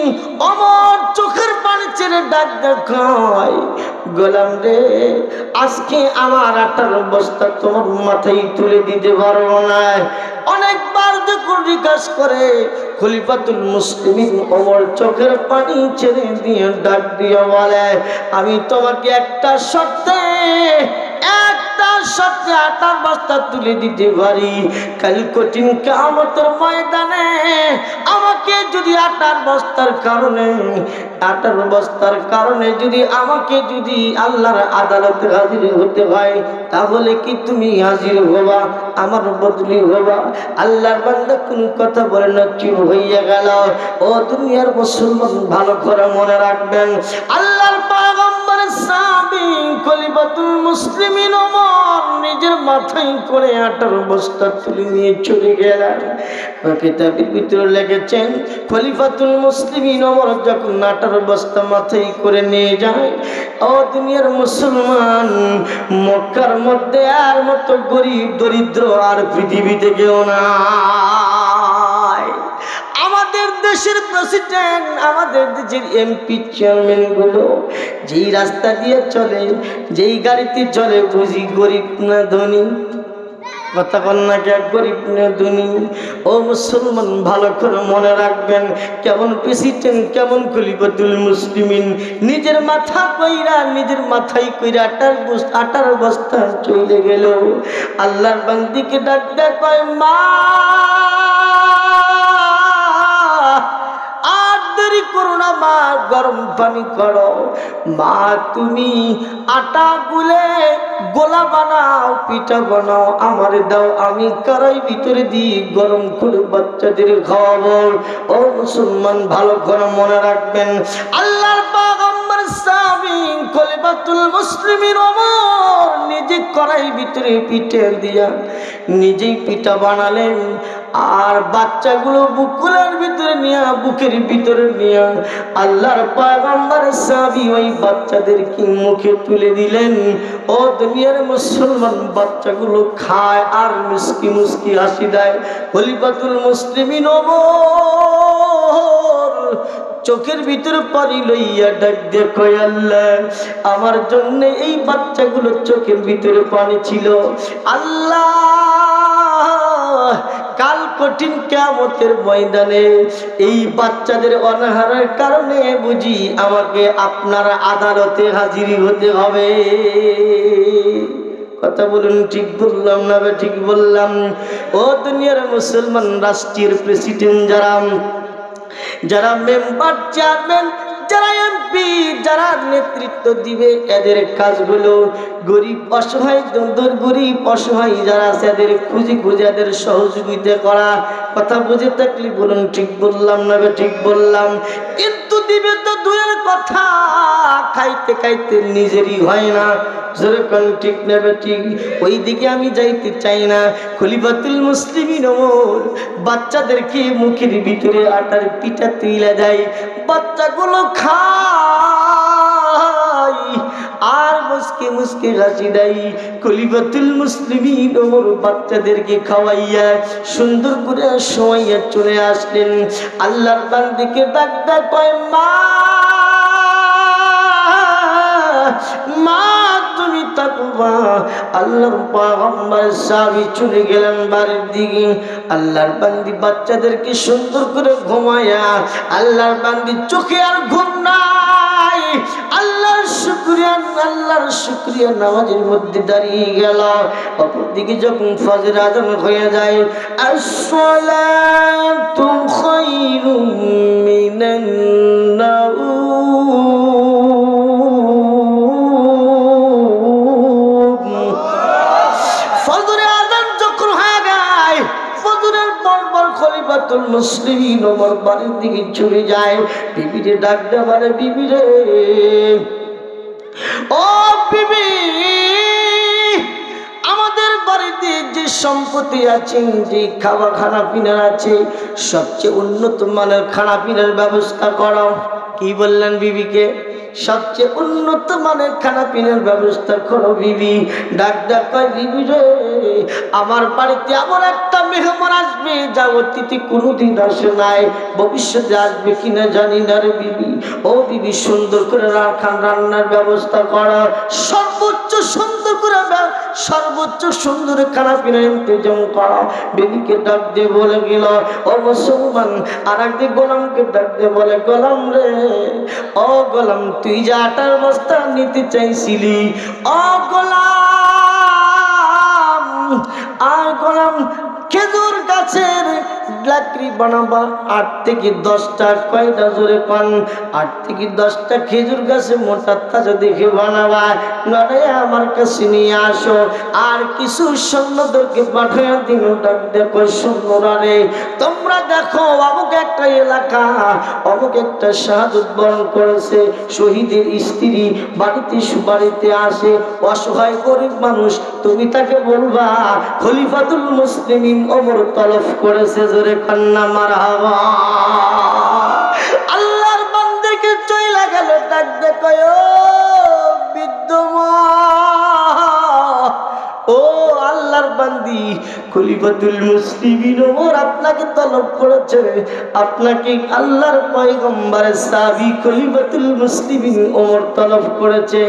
আমার চোখের পানি ছেড়ে ডাক দেখায়, গোলাম রে, আজকে আমার আটার বস্তা তোমার মাথায় তুলে দিতে পারবো না। অনেকবার যখন জিজ্ঞাসা করে, খলিফাতুল মুসলিমিন ওমর চোখের পানি ছেড়ে দিয়ে ডাক দিয়ে বলে, আমি তোমাকে একটা শর্তে আটার বস্তা তুলে দিতে পারি। কাল কঠিন কিয়ামতের ময়দানে আমাকে যদি আটার বস্তার কারণে যদি আমাকে যদি আল্লাহর আদালতে হাজির হতে হয়, তাহলে কি তুমি হাজির হবা? আমার বদলি হবা? আল্লাহর বান্দা কোন কথা বলে না, চুপ হইয়া গেল। ও দুনিয়ার মুসলমান, ভালো করে মনে রাখবেন, আল্লাহর পয়গম্বরের সাহাবী খলিফাতুল মুসলিমিন ওমর নিজের মাথায় করে আটার বস্তা তুলে নিয়ে চলে গেলেন। কিতাবের ভিতরে লিখেছেন, খলিফাতুল মুসলিমিন ওমর যখন আটার বস্তা মাথায় করে নিয়ে যায়, ও দুনিয়ার মুসলমান, মক্কার মধ্যে আর মতো গরিব দরিদ্র আর পৃথিবীতে কেউ নাই। আমাদের দেশের প্রেসিডেন্ট, আমাদের দেশের এমপি চেয়ারম্যান গুলো যেই রাস্তা দিয়ে চলে, যেই গাড়িতে চলে, বুঝি গরিব না ধনী? কথা কন্যা কে গরিব না ধনী? ও মুসলমান, ভালো করে মনে রাখবেন, কেমন প্রেসিডেন্ট, কেমন খলিফাতুল মুসলিমিন নিজের মাথায় কইরা আটার বস্তা চলে গেল। আল্লাহর বান্দিকে ডাক দেয়, কয়, মা আর দেরি করো না, মা, গরম পানি করো। মা, তুমি আটা গুলে গোলা বানাও, পিঠা বানাও, আমার দাও, আমি কড়াই ভিতরে দিই গরম করে বাচ্চাদের খাওয়াবো। ও মুসলমান, ভালো করে মনে রাখবেন, আল্লাহর পয়গম্বর সাহাবী খলিফাতুল মুসলিমিন ওমর নিজে কড়াই ভিতরে পিঠে দিয়া নিজেই পিঠা বানালেন, আর বাচ্চাগুলো বুকের ভিতরে নিয়ে আল্লাহর পয়গম্বর সাহাবী ওই বাচ্চাদেরকে মুখে তুলে দিলেন। ও দুনিয়ার মুসলমান, বাচ্চাগুলো খায় আর মুস্কি মুস্কি হাসি দেয়। খলিফাতুল মুসলিমিন ওমর চোখের ভিতরে পানি লইয়া ডাক দিয়ে কয়, আল্লাহ, আমার জন্য এই বাচ্চাগুলো চোখের ভিতরে পানি ছিল। আল্লাহ, কাল কঠিন কিয়ামতের ময়দানে এই বাচ্চাদের অনাহারের কারণে বুঝি আমাকে আপনার আদালতে হাজির হতে হবে। কথা বলুন, ঠিক বললাম না? ঠিক বললাম? ও দুনিয়ার মুসলমান, রাষ্ট্রের প্রেসিডেন্ট যারা মেম্বার, চেয়ারম্যান, যারা এমপি, যারা নেতৃত্ব দিবে, এদের কাজগুলো গরিব অসহায় যারা আছে এদের খুঁজে এদের সহযোগিতা করা। কথা বুঝে থাকলে বলুন, ঠিক বললাম না? ঠিক বললাম? কিন্তু দিবে তো দূরের কথা, খাইতে খাইতে নিজেরই হয় না। যেরকম ঠিক নেবে ঠিক, ওই দিকে আমি যাইতে চাই না। খলিফাতুল মুসলিমিন ওমর বাচ্চাদেরকে মুখের ভিতরে আটার পিঠা তুলে দেয়, বাচ্চাগুলো খায় আর মুস্কি মুস্কি হাসি দেয়। খলিফাতুল মুসলিমিন ওমর বাচ্চাদেরকে খাওয়াইয়া সুন্দর করে শোয়াইয়া চলে আসলেন। আল্লাহর বান্দিকে ডাক কয়, মা, তুমি তাকবা। আল্লাহর পয়গম্বর সাহাবী চলে গেলেন বাড়ির দিকে। আল্লাহর বান্দি বাচ্চাদেরকে সুন্দর করে ঘুমায়া, আল্লাহর বান্দি চোখে আর ঘুম নাই, আল্লাহর শুকরিয়া নামাজের মধ্যে দাঁড়িয়ে গেল। অপরদিকে যখন ফজর আযান হয়ে যায়, আসসালাতু খায়রুম মিনান নাউম। ফজরে আযান যখন হয়ে যায়, ফজরের পর খলিফাতুল মুসলিমিন ওমর বাড়ির দিকে চলে যায়। বিবিরে ডাক দেয়া বলে, বিবি রে, ও বিবি, আমাদের বাড়িতে যে সম্পত্তি আছে, যে খানা পিনার আছে, সবচেয়ে উন্নত মানের খানা পিনার ব্যবস্থা করো। কি বললেন বিবিকে? সবচেয়ে উন্নত মানের খানা পিনার ব্যবস্থা করো। বিবি ডাক কয়, বিবি রে, আমার বাড়িতে এমন একটা মেহমান আসবে যা অতিথি কোনোদিন আসে নাই, ভবিষ্যতে আসবে কিনা জানি না রে বিবি। ও বিবি, সুন্দর করে রান্নার ব্যবস্থা করা, সর্বোচ্চ সুন্দর খানা পিনার ইন্তজাম করা। বিবিকে ডাক দিয়ে বলে গেল, ও মুসলমান, আর একদিন গোলামকে ডাক দিয়ে বলে, গোলাম রে, ও গোলাম, তুই যে আটার বস্তা নিতে চাইছিলি, ও গোলাম, আর গোলাম, খেজুর গাছের লাকড়ি বানাবা 8 থেকে 10টা। কয়টা জোরে পান? 8 থেকে 10টা খেজুর গাছে মোটা তাজা দেখে বানাবা, নরে আমার কাছে নিয়ে আসো। আর কিছু সৈন্যদেরকে পাঠিয়ে দিন। ডাক দেখো, সৈন্যরা রে, তোমরা দেখো অমুক একটা এলাকা, অমুক একটা শাহাদাত বরণ করেছে, শহীদের স্ত্রী বাড়িতে আসে, অসহায় গরিব মানুষ, তুমি তাকে বলবা খলিফাতুল মুসলিমিন ওমর তলব করেছে। জোরে কান্না মারহাবা। আল্লাহর বান্দাকে চইলা গেল। ডাক দেখো, ও বিদ্যমান, ও আল্লাহর বান্দি, খলিফাতুল মুসলিমিন ওমর আপনাকে তলব করেছে, আপনাকে আল্লাহর পয়গম্বরের সাহাবী খলিফাতুল মুসলিমিন ওমর তলব করেছে,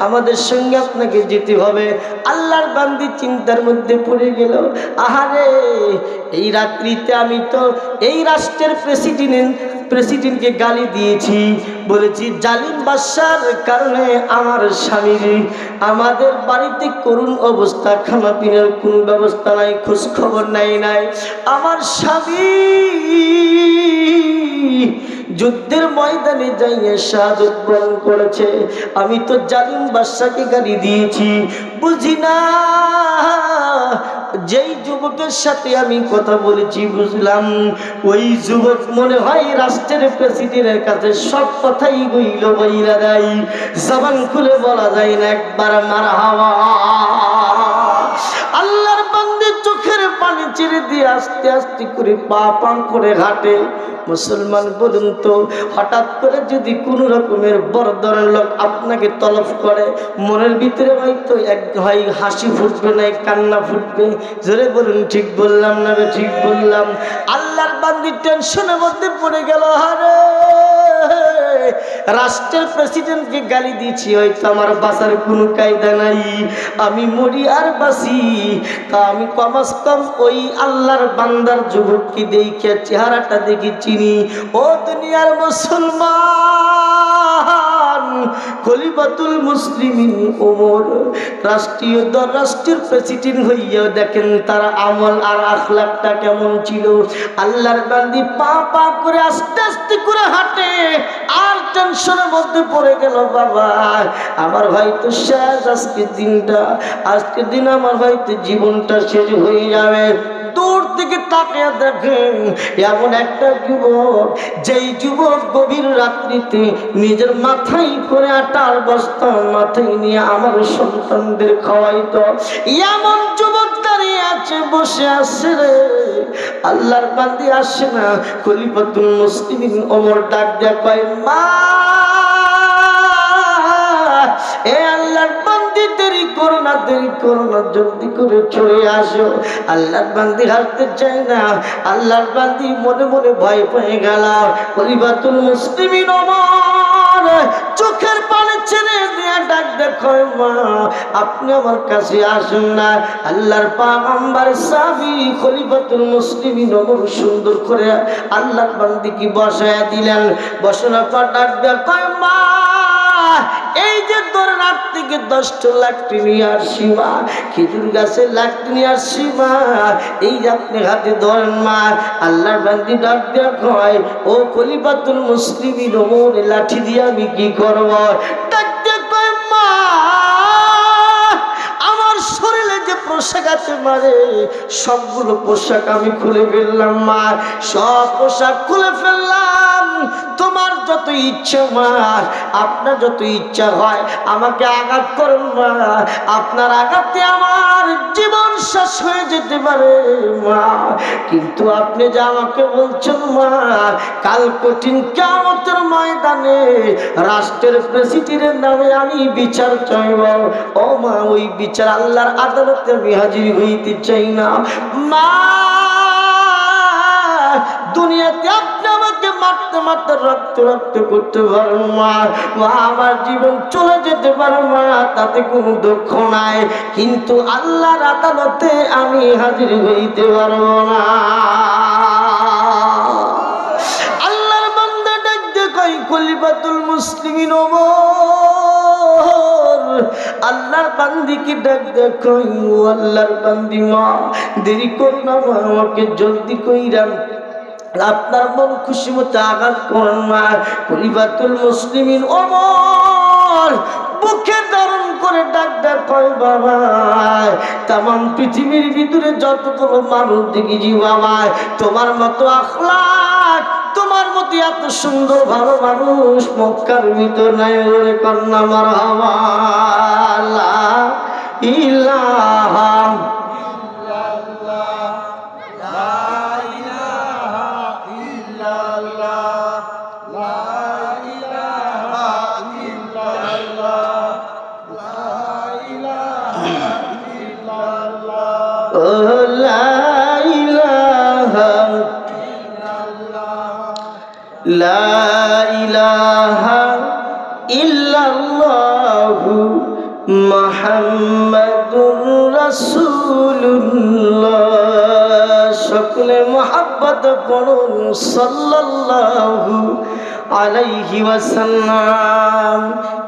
আমাদের সঙ্গে আপনাকে যেতে হবে। আল্লাহর বান্দি চিন্তার মধ্যে পড়ে গেল, আহারে, এই রাত্রিতে আমি তো এই রাষ্ট্রের প্রেসিডেন্টকে গালি দিয়েছি, বলেছি জালিম বাদশার কারণে আমার স্বামীর আমাদের বাড়িতে করুণ অবস্থা, খানা পিনার কোনো ব্যবস্থা নাই, খোঁজ খবর নাই। আমার স্বামী যুদ্ধের ময়দানে যাইয়ে শাহাদাত বরণ করেছে, আমি তো জালিম বাদশাকে গালি দিয়েছি, বুঝি না যেই যুবকের সাথে আমি কথা বলেছি, বুঝলাম ওই যুবক মনে হয় রাষ্ট্রের প্রেসিডেন্টের কাছে সব কথাই বইলা দেয়, জবান খুলে বলা যায় না একবার মারহাবা। আল্লাহর বান্দা চোখের পানি ছেড়ে দিয়ে আস্তে আস্তে করে পা করে হাঁটে। মুসলমান বলুন তো, হঠাৎ করে যদি কোনো রকমের বড় ধরনের লোক আপনাকে তলব করে, মনের ভিতরে হয়তো হয় হাসি ফুটবে না কান্না ফুটবে? জোরে বলুন, ঠিক বললাম না? ঠিক বললাম। আল্লাহর বান্দি টেনশনের মধ্যে পড়ে গেল, আরে রাষ্ট্রের প্রেসিডেন্টকে গালি দিয়েছি, হয়তো আমার বাঁচার কোনো কায়দা নাই, আমি মরি আর বাঁচি, তা আমি কমাস কম ওই আল্লাহর বান্দার যুবককে দেখে চেহারাটা দেখি চিনি। ও দুনিয়ার মুসলমান, খলিফাতুল মুসলিমিন ওমর রাষ্ট্রের প্রেসিডেন্ট হইয়া দেখেন তার আমল আর আখলাকটা কেমন ছিল। আল্লাহর বান্দি পা করে আস্তে আস্তে করে হাঁটে, আর টেনশনের মধ্যে পড়ে গেল, বাবা আমার হয়তো শেষ, আজকের দিন আমার হয়তো জীবনটা শেষ হয়ে যাবে। দূর থেকে তাকিয়ে দেখেন এমন একটা যুবক, যেই যুবক গভীর রাত্রিতে নিজের মাথায় করে আটার বস্তা মাথায় নিয়ে আমার সন্তানদের খাওয়াইতো, এমন যুবক দাঁড়িয়ে আছে, বসে আছে রে। আল্লাহর বান্দি আসে না, খলিফাতুল মুসলিমিন ওমর ডাক দেয়া কয়, মা, এ আল্লাহর বান্দি দেরি করো না, জলদি করে চলে আসো। আল্লাহর বান্দি হারতে চায় না, আল্লাহর বান্দি মনে মনে ভয় পেয়ে গেল। খলিফাতুল মুসলিমিন ওমর চোখের পানি ছেড়ে দিয়া ডাক দেখো মা আপনি আমার কাছে আসুন না। আল্লাহর পয়গম্বর সাহাবী খলিফাতুল মুসলিমিন ওমর সুন্দর করে আল্লাহর বান্দিকে বসায়া দিলেন। বসানোর পর ডাক দেখো মা এই যে ধরেন 8 থেকে 10টা লাকড়ি নিয়ে আসছি মা, খেজুর গাছে লাকড়ি নিয়ে আসছি মা, এই যে আপনি হাতে ধরেন মা। আল্লাহর বান্দি ডাক দেয়া কয় ও খলিফাতুল মুসলিমিন ওমর লাঠি দিয়ে আমি কি করব? ডাক দেয়া কয় মা আমার শরীরে যে পোশাক আছে মারে সবগুলো পোশাক আমি খুলে ফেললাম মা, সব পোশাক খুলে ফেললাম। তোমার যত ইচ্ছা মা, আপনার যত ইচ্ছা হয় আমাকে আঘাত করুন মা, আপনার আঘাতে আমার জীবন শেষ হয়ে যেতে পারে মা, কিন্তু আপনি যে আমাকে বলছেন মা কাল কঠিন কিয়ামতের ময়দানে রাষ্ট্রের প্রেসিডেন্টের নামে আমি বিচার চাইব, ও মা ওই বিচার আল্লাহর আদালতে আমি হাজির হইতে চাই না মা। দুনিয়াতে আপনি আমাকে মারতে মারতে রক্ত রক্ত করতে পারেন মা, মা আমার জীবন চলে যেতে পারে মা, তাতে কোনো দুঃখ নাই, কিন্তু আল্লাহর আদালতে আমি হাজির হইতে পারবো না। আল্লাহর বান্দা ডাকতে কই খলিফাতুল মুসলিমিন ওমর আল্লাহর বান্দিকে ডাক দেখো আল্লাহর বান্দি মা দেরি করো না মা, আমাকে জলদি কইরা আপনার মন খুশি মতো আঘাত করেন মা। খলিফাতুল মুসলিমিন ওমর বুকে ধারণ করে ডাক ডাক কয় বাবা তামাম পৃথিবীর ভিতরে যতগুলো মানুষ দেখেছি বাবা তোমার মতো আখলাক তোমার মতো এত সুন্দর ভালো মানুষ মক্কার ভিতর নাই, ওরে কন্যা মারহাবা লা ইলাহা লা ইলাহা ইল্লাল্লাহু মুহাম্মাদুর রাসূলুল্লাহ। সকলে মুহাব্বত করুন সাল্লাল্লাহু আলাইহি ওয়াসাল্লাম।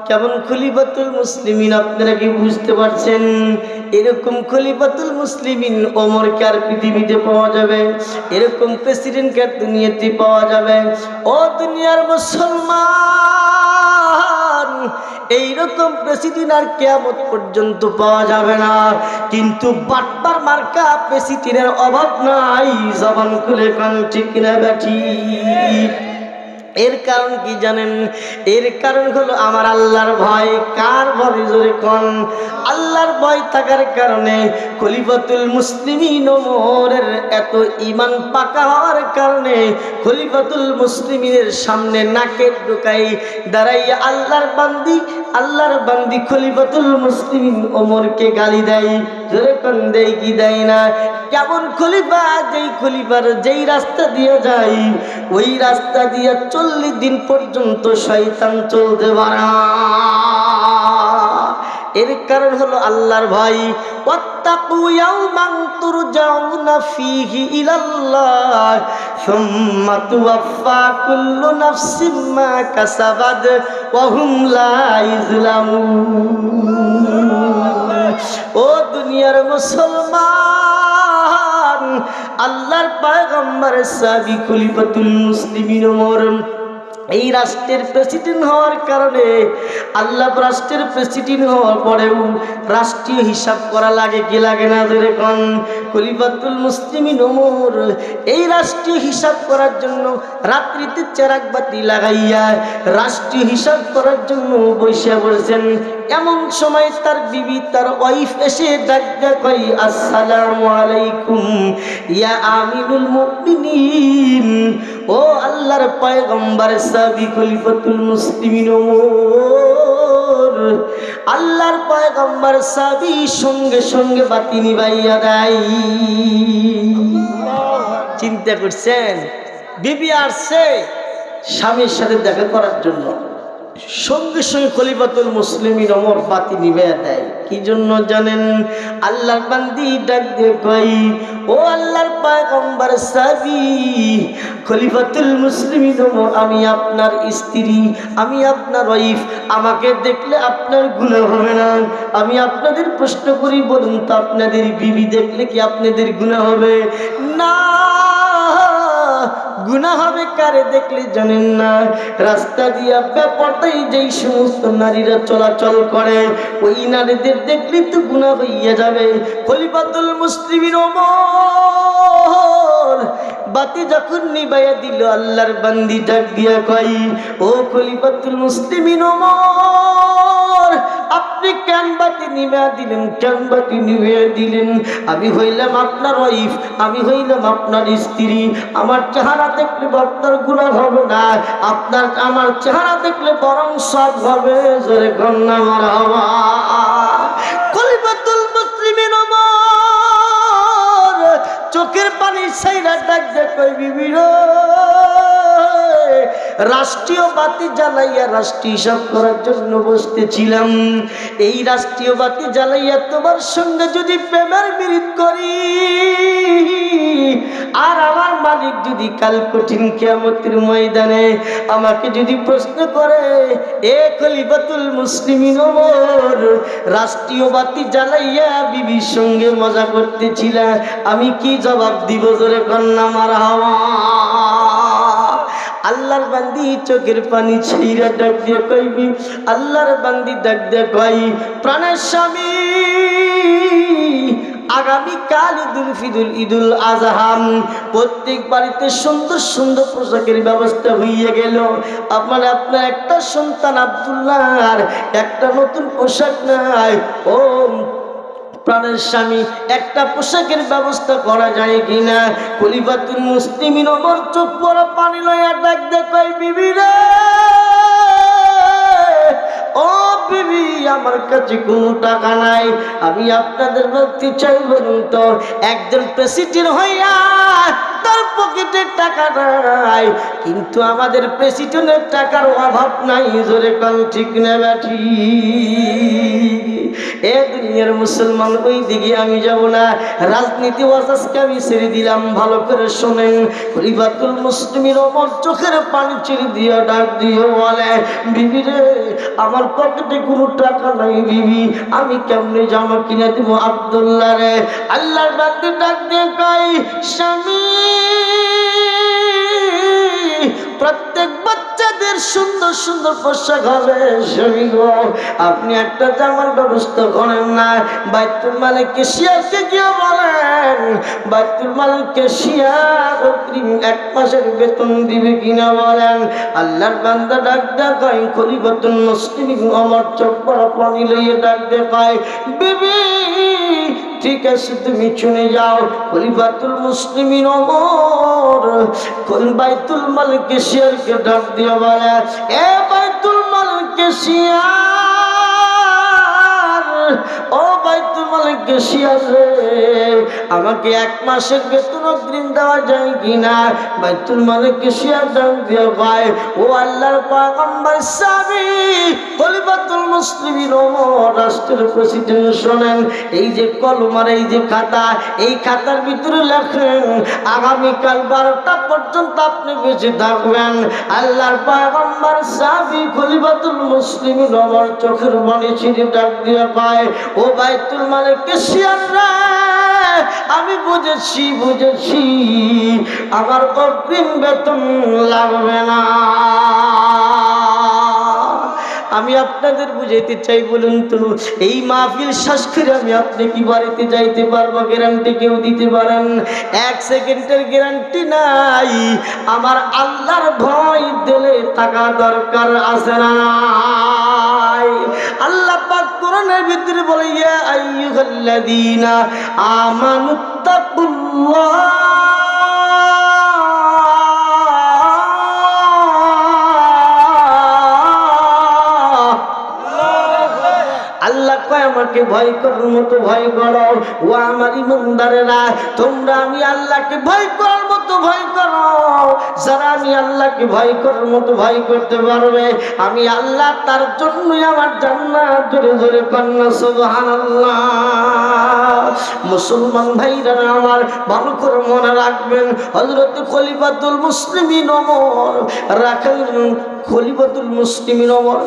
কেমন খলিফাতুল মুসলিমিন আপনারা কি বুঝতে পারছেন? এরকম খলিফাতুল মুসলিমিন ওমরকে আর পৃথিবীতে পাওয়া যাবে? এরকম প্রেসিডেন্টকে দুনিয়াতে পাওয়া যাবে? ও দুনিয়ার মুসলমান এইরকম প্রেসিডেন্ট আর কিয়ামত পর্যন্ত পাওয়া যাবে না, কিন্তু বাটবার মার্কা প্রেসিডেন্টের অভাব নাই। জবান খুলে কান ঠিক না ব্যাঠিক? এর কারণ কি জানেন? এর কারণ হলো আমার আল্লাহর ভয়। কার ভয়? জোরে কোন? আল্লাহর ভয় থাকার কারণে খলিফাতুল মুসলিমিন ওমরের এত ঈমান পাকা হওয়ার কারণে খলিফাতুল মুসলিমিনের সামনে নাকের ঢোকাই দাঁড়াইয়া আল্লাহর বান্দি খলিফাতুল মুসলিমিন ওমরকে গালি দেয়। জোরে কোন? দেয় কি দেয় না? কেমন খলিফা? যেই খলিফার যেই রাস্তা দিয়ে যায় ওই রাস্তা দিয়ে 40 দিন পর্যন্ত শয়তান চলতে পারে না। এর কারণ হলো আল্লাহর ভয়। ওয়াত্তাকু ইয়াওমান তুরজাউনা ফীহি ইলাল্লাহ সুম্মা তুওয়াফফা কুল্লু নাফসিম মা কাসাবাত ওয়া হুম লা ইযলামুন। ও দুনিয়ার মুসলমান, আল্লাহর পয়গম্বর সাহাবী খলিফাতুল মুসলিমিন ওমর এই রাষ্ট্রের প্রেসিডেন্ট হওয়ার কারণে আল্লাহ রাষ্ট্রের প্রেসিডেন্ট হওয়ার পরেও রাষ্ট্রীয় হিসাব করা লাগে কি লাগে না? যেরকম খলিফাতুল মুসলিমিন ওমর এই রাষ্ট্রীয় হিসাব করার জন্য রাত্রিতে চেরাগ বাতি লাগাইয়া রাষ্ট্রীয় হিসাব করার জন্য বসে পড়েছেন। এমন সময় তার বিবি তার ওয়াইফ এসে ডাক দেয় কই আসসালামু আলাইকুম ইয়া আমিরুল মুমিনিন। ও আল্লাহর পয়গম্বর সাহাবী খলিফাতুল মুসলিমিন ওমর আল্লাহর পয়গম্বর সাহাবী সঙ্গে সঙ্গে বাতি নিভাইয়া দেয়। চিন্তা করছেন? বিবি আসছে স্বামীর সাথে দেখা করার জন্য, সঙ্গে সঙ্গে খলিফাতুল মুসলিমিন ওমর বাতি নিভিয়ে দেয়। কি জন্য জানেন? আল্লাহর বান্দি ডাক দিয়ে কই, ও আল্লাহর পয়গম্বর সাহাবী খলিফাতুল মুসলিমিন ওমর, আমি আপনার স্ত্রী, আমি আপনার ওয়াইফ, আমাকে দেখলে আপনার গুনাহ হবে না? আমি আপনাদের প্রশ্ন করি, বলুন তো আপনাদের বিবি দেখলে কি আপনাদের গুনাহ হবে? না, গুনাহ হবে কারে দেখলে জানেন না? রাস্তা দিয়া বেপরদাই যেই সমস্ত নারীরা চলাচল করে ওই নারীদের দেখলে তো গুনাহ হইয়া যাবে। খলিফাতুল মুসলিমিন ওমর বাতি যখন নিভাইয়া দিল, আল্লাহর বান্দি ডাক দিয়া কই, ও খলিফাতুল মুসলিমিন ওমর, আপনি কেন বাতি নিভাইয়া দিলেন? কেন বাতি নিভাইয়া দিলেন? আমি হইলাম আপনার ওয়াইফ, আমি হইলাম আপনার স্ত্রী, আমার চেহারা দেখলে আপনার গুনাহ হবে না, আপনার আমার চেহারা দেখলে বরং সব হবে। জোরে কন্যা মারহাবা। খলিফাতুল মুসলিমিন ওমর চোখের পানি ছাইরা ডাক দিয়ে কই, বিবি রে, রাষ্ট্রীয় বাতি জ্বালাইয়া রাষ্ট্রীয় হিসাব করার জন্য বসতেছিলাম। এই রাষ্ট্রীয় বাতি জ্বালাইয়া তোমার সঙ্গে যদি প্রেমের বিরোধ করি, আর আমার মালিক যদি কাল কঠিন কিয়ামতের ময়দানে আমাকে যদি প্রশ্ন করে, এ খলিফাতুল মুসলিমিন ওমর, রাষ্ট্রীয় বাতি জ্বালাইয়া বিবির সঙ্গে মজা করতেছিলা, আমি কি জবাব দিব? জোরে কন্যা মারহাবা। আল্লাহর বান্দি চোখের পানি ছাইরা ডাক দিয়ে কইবি, আল্লাহর বান্দি ডাক দিয়ে কই, প্রাণের স্বামী, আগামীকাল ঈদুল আজহা, প্রত্যেক বাড়িতে সুন্দর সুন্দর পোশাকের ব্যবস্থা হইয়া গেল। আপনার একটা সন্তান আব্দুল্লাহর একটা নতুন পোশাক নাই। ও প্রাণের স্বামী, একটা পোশাকের ব্যবস্থা করা যায় কিনা? খলিফাতুল মুসলিমিন ওমর চোখ পড়া পানি লইয়া ডাক দিয়ে কই, বিবি রে, ও বিবি, আমার কাছে কোনো টাকা নাই, আমি আপনাদের বলতে চাই, বলুন তো একজন প্রেসিডেন্ট হইয়া তার পকেটে টাকা নাই, কিন্তু আমাদের প্রেসিডেন্টের টাকার অভাব নাই। জোরে কোন ঠিক না ব্যাঠি? এ দুনিয়ার মুসলমান, ওই দিকে আমি যাব না, রাজনীতি ওয়াজকে আমি ছেড়ে দিলাম। ভালো করে শোনেন, খলিফাতুল মুসলিমিন ওমর চোখের পানি ছেড়ে দিয়ে ডাক দিয়ে বলে, বিবি রে, আমার পকেটে কোনো টাকা নাই বিবি, আমি কেমনে জামা কিনে দিব আব্দুল্লাহ রে? আল্লাহর বান্দি ডাক দিয়ে কই, স্বামী, প্রত্যেক বাচ্চাদের সুন্দর সুন্দর পোশাক হবে, স্বামী গো, আপনি একটা জামার ব্যবস্থা করেন না? বাইতুল মালে কেশিয়ারকে গিয়ে বলেন, বাইতুল মাল কেশিয়ার অগ্রিম 1 মাসের বেতন দিবে কিনা বলেন। আল্লাহর বান্দা ডাক দেয় কয়, খলিফাতুল মুসলিমিন ওমর চোখ পড়া পানি লইয়ে ডাক দেয় কয়, বিবি ঠিক আছে, তুমি শুনে যাও। খলিফাতুল মুসলিমিন ওমর বাইতুল মাল কেশিয়ারকে ডাক দিয়ে বলে, এ বাইতুল মাল কেশিয়ার, ও বাইতুল মাল কেশিয়ার রে, আমাকে 1 মাসের বেতন অগ্রিম দেওয়া যায় কিনা? বাইতুল মাল কেশিয়ার ডাক দিয়ে কয়, ও আল্লাহর পয়গম্বর সাহাবী খলিফাতুল মুসলিমিন ওমর রাষ্ট্রের প্রেসিডেন্ট, শোনেন, এই যে কলম আর এই যে খাতা, এই খাতার ভিতরে লেখেন আগামীকাল 12টা পর্যন্ত আপনি বেঁচে থাকবেন। আল্লাহর পয়গম্বর সাহাবী খলিফাতুল মুসলিমিন ওমর চোখের পানি ছেড়ে ডাক দিয়ে পায়, ও বাইতুল মাল কেশিয়ার রে, আমি বুঝেছি আমার অগ্রিম বেতন লাগবে না। আমি আপনাদের বুঝাইতে চাই, বলুন তো এই মাহফিল শেষ করে আমি আপনি কি বাড়িতে যাইতে পারবো? গ্যারান্টি কেউ দিতে পারেন? 1 সেকেন্ডের গ্যারান্টি নাই। আমার আল্লাহর ভয় দিলে টাকা দরকার আছে না? আল্লাহ পাক কোরআনের ভিতরে বলে, ইয়া আইয়ুহাল্লাযীনা আমানুত্তাকুল্লাহ, আল্লাহ কয় আমাকে ভয় করার মতো ভয় করো। ও আমার ইমানদারেরা, তোমরা আমি আল্লাহকে ভয় করার মতো ভয় করো, যারা আমি আল্লাহকে ভয় করার মতো ভয় করতে পারবে, আমি আল্লাহ তার জন্যই আমার জান্নাত। জোরে জোরে কন্যা সুবহানাল্লাহ। মুসলমান ভাইরা আমার ভালো করে মনে রাখবেন, হযরত খলিফাতুল মুসলিমিন ওমর খলিফাতুল মুসলিমিন ওমর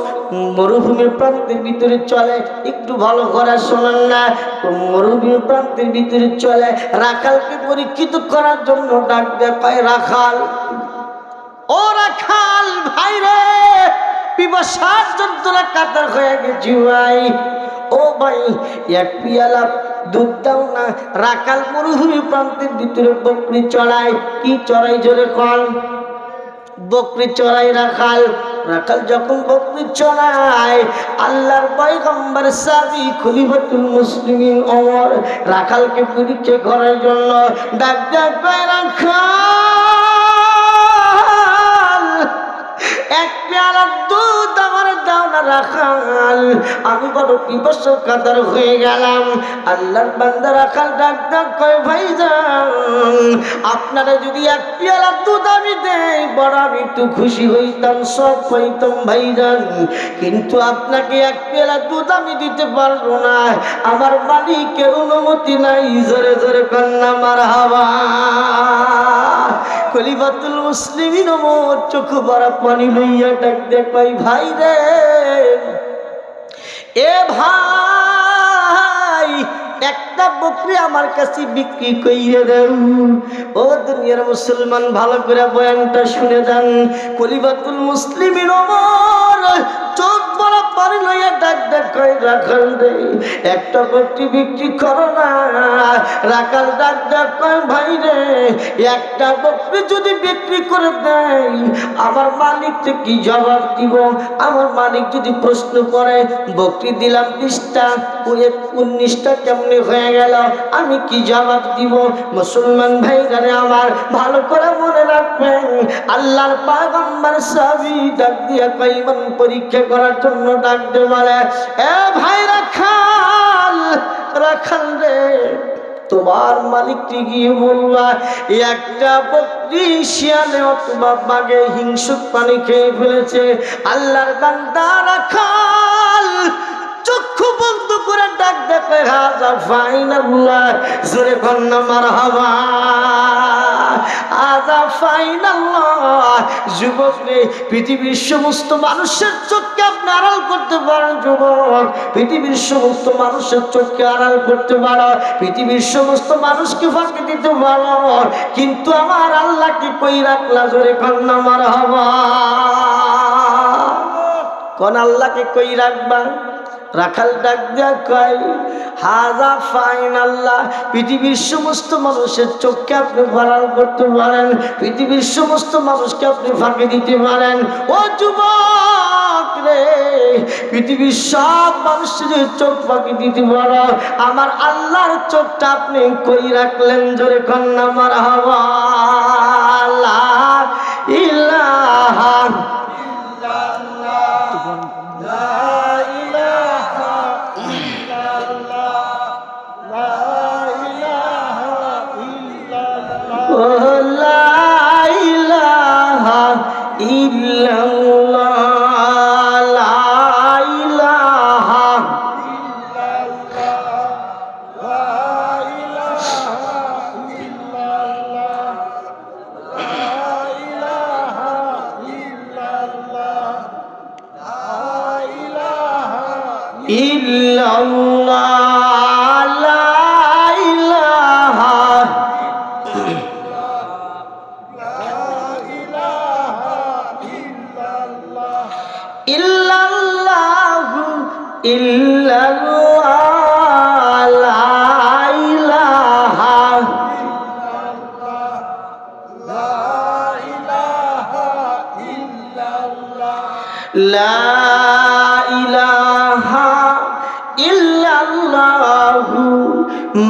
মরুভূমির প্রান্তের ভিতরে চলে। একটু ভালো করে শোনেন না, মরুভূমির প্রান্তের ভিতরে চলে রাখালকে পরীক্ষিত করার জন্য ডাক দেয়, পায় রাখাল, ও রাখাল ভাই রে, পিপাসার যন্ত্রণা কাতর হয়ে গেছি ভাই, ও ভাই এক পিয়ালা দুধ দাও না। রাখাল মরুভূমি প্রান্তের ভিতরে বকরি চড়ায়। কি চড়াই জোরে কন? বকরি চড়াই রাখাল। রাখাল যখন বকরি চড়ায়, আল্লাহর পয়গম্বর সাহাবী খলিফাতুল মুসলিমিন ওমর রাখালকে পরীক্ষা করার জন্য ডাক ডাক কয়, রাখাল এক পেয়ালা দুধ আমার দাও না রাখাল, আমি বড় পিপাসা কাতর হয়ে গেলাম। আল্লাহর বান্দা রাখাল ডাক ডাক কয়, ভাইজান আপনারা যদি এক পেয়ালা দুধ আমি দেই, বড় আমি একটু খুশি হইতাম, সব পাইতাম ভাইজান, কিন্তু আপনাকে এক পেয়ালা দুধ আমি দিতে পারবো না, আমার মালিকের অনুমতি নাই। জোরে জোরে কন্যা মারহাবা। খলিফাতুল মুসলিমিন ওমর চোখ ভরা পানি লইয়া ডাক দেয়, কই ভাই রে, এ ভাই একটা বকরি আমার কাছে বিক্রি কইরে দেন। ও দুনিয়ার মুসলমান ভালো করে বয়ানটা শুনে যান। খলিফাতুল মুসলিমিন ওমর চোখ ভরা পানি লইয়া ডাক ডাক কই, রাখাল রে একটা বকরি বিক্রি করো না। রাখাল ডাক ডাক কয়, ভাই রে একটা বকরি যদি বিক্রি করে দেয়, আমার মালিককে কি জবাব দিব? আমার মালিক যদি প্রশ্ন করে, বকরি দিলাম 20টা, 19টা কেমনে হয়ে গেল, আমি কি জবাব দিব? মুসলমান ভাইরা আমার ভালো করে মনে রাখবেন, আল্লাহর পয়গম্বর সাহাবী ডাক দিয়া কইমান পরীক্ষা করার জন্য ডাক দিয়ে বলে, এ ভাই রাখাল, রাখাল রে তোমার মালিককে গিয়ে বলবা একটা বকরি শিয়ালে অথবা বাঘে হিংস্র প্রাণী খেয়ে ফেলেছে। আল্লাহর বান্দা রাখাল চক্ষু বন্ধ করে ডাক দেখে, হাজা ফাইনাল্লাহ। জোরে কন্যা মারহাবা। হাজা ফাইনাল্লাহ। যুবক রে, পৃথিবীর সমস্ত মানুষের চোখকে আপনি আড়াল করতে পারেন যুবক, পৃথিবীর সমস্ত মানুষের চোখকে আড়াল করতে পারো, পৃথিবীর সমস্ত মানুষকে ফাঁকি দিতে পারো, কিন্তু আমার আল্লাহকে কই রাখলা? জোরে কন্যা মারহাবা। কোন আল্লাহকে কই রাখবা? রাখাল ডাক দিয়া কয়, হাজা ফাইনাল্লাহ। পৃথিবীর সমস্ত মানুষের চোখকে আপনি আড়াল করতে পারেন, পৃথিবীর সমস্ত মানুষকে আপনি ফাঁকি দিতে পারেন। ও যুবক রে, পৃথিবীর সব মানুষের চোখ ফাঁকি দিতে পারো, আমার আল্লাহর চোখটা আপনি কই রাখলেন? জোরে কন্যা মারহাবা। লা ইলাহা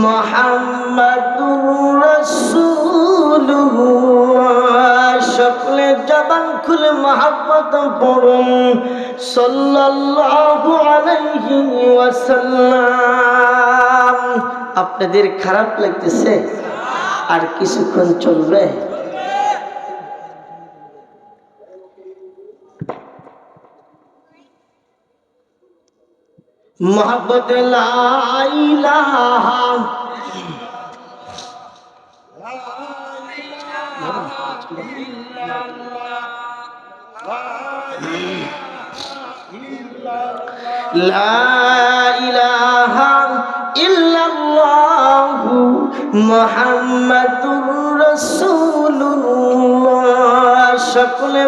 মুহাম্মাদুর রাসূলুল্লাহ। সকলে জবান খুলে মহব্বত পড়ুন, সাল্লাল্লাহু আলাইহি ওয়াসাল্লাম। আপনাদের খারাপ লাগতেছে? আর কিছুক্ষণ চলবে? मोहब्बत ला इलाहा ला इलाहा इल्लल्लाहु मुहम्मदुर रासूलुल्लाह। সকলে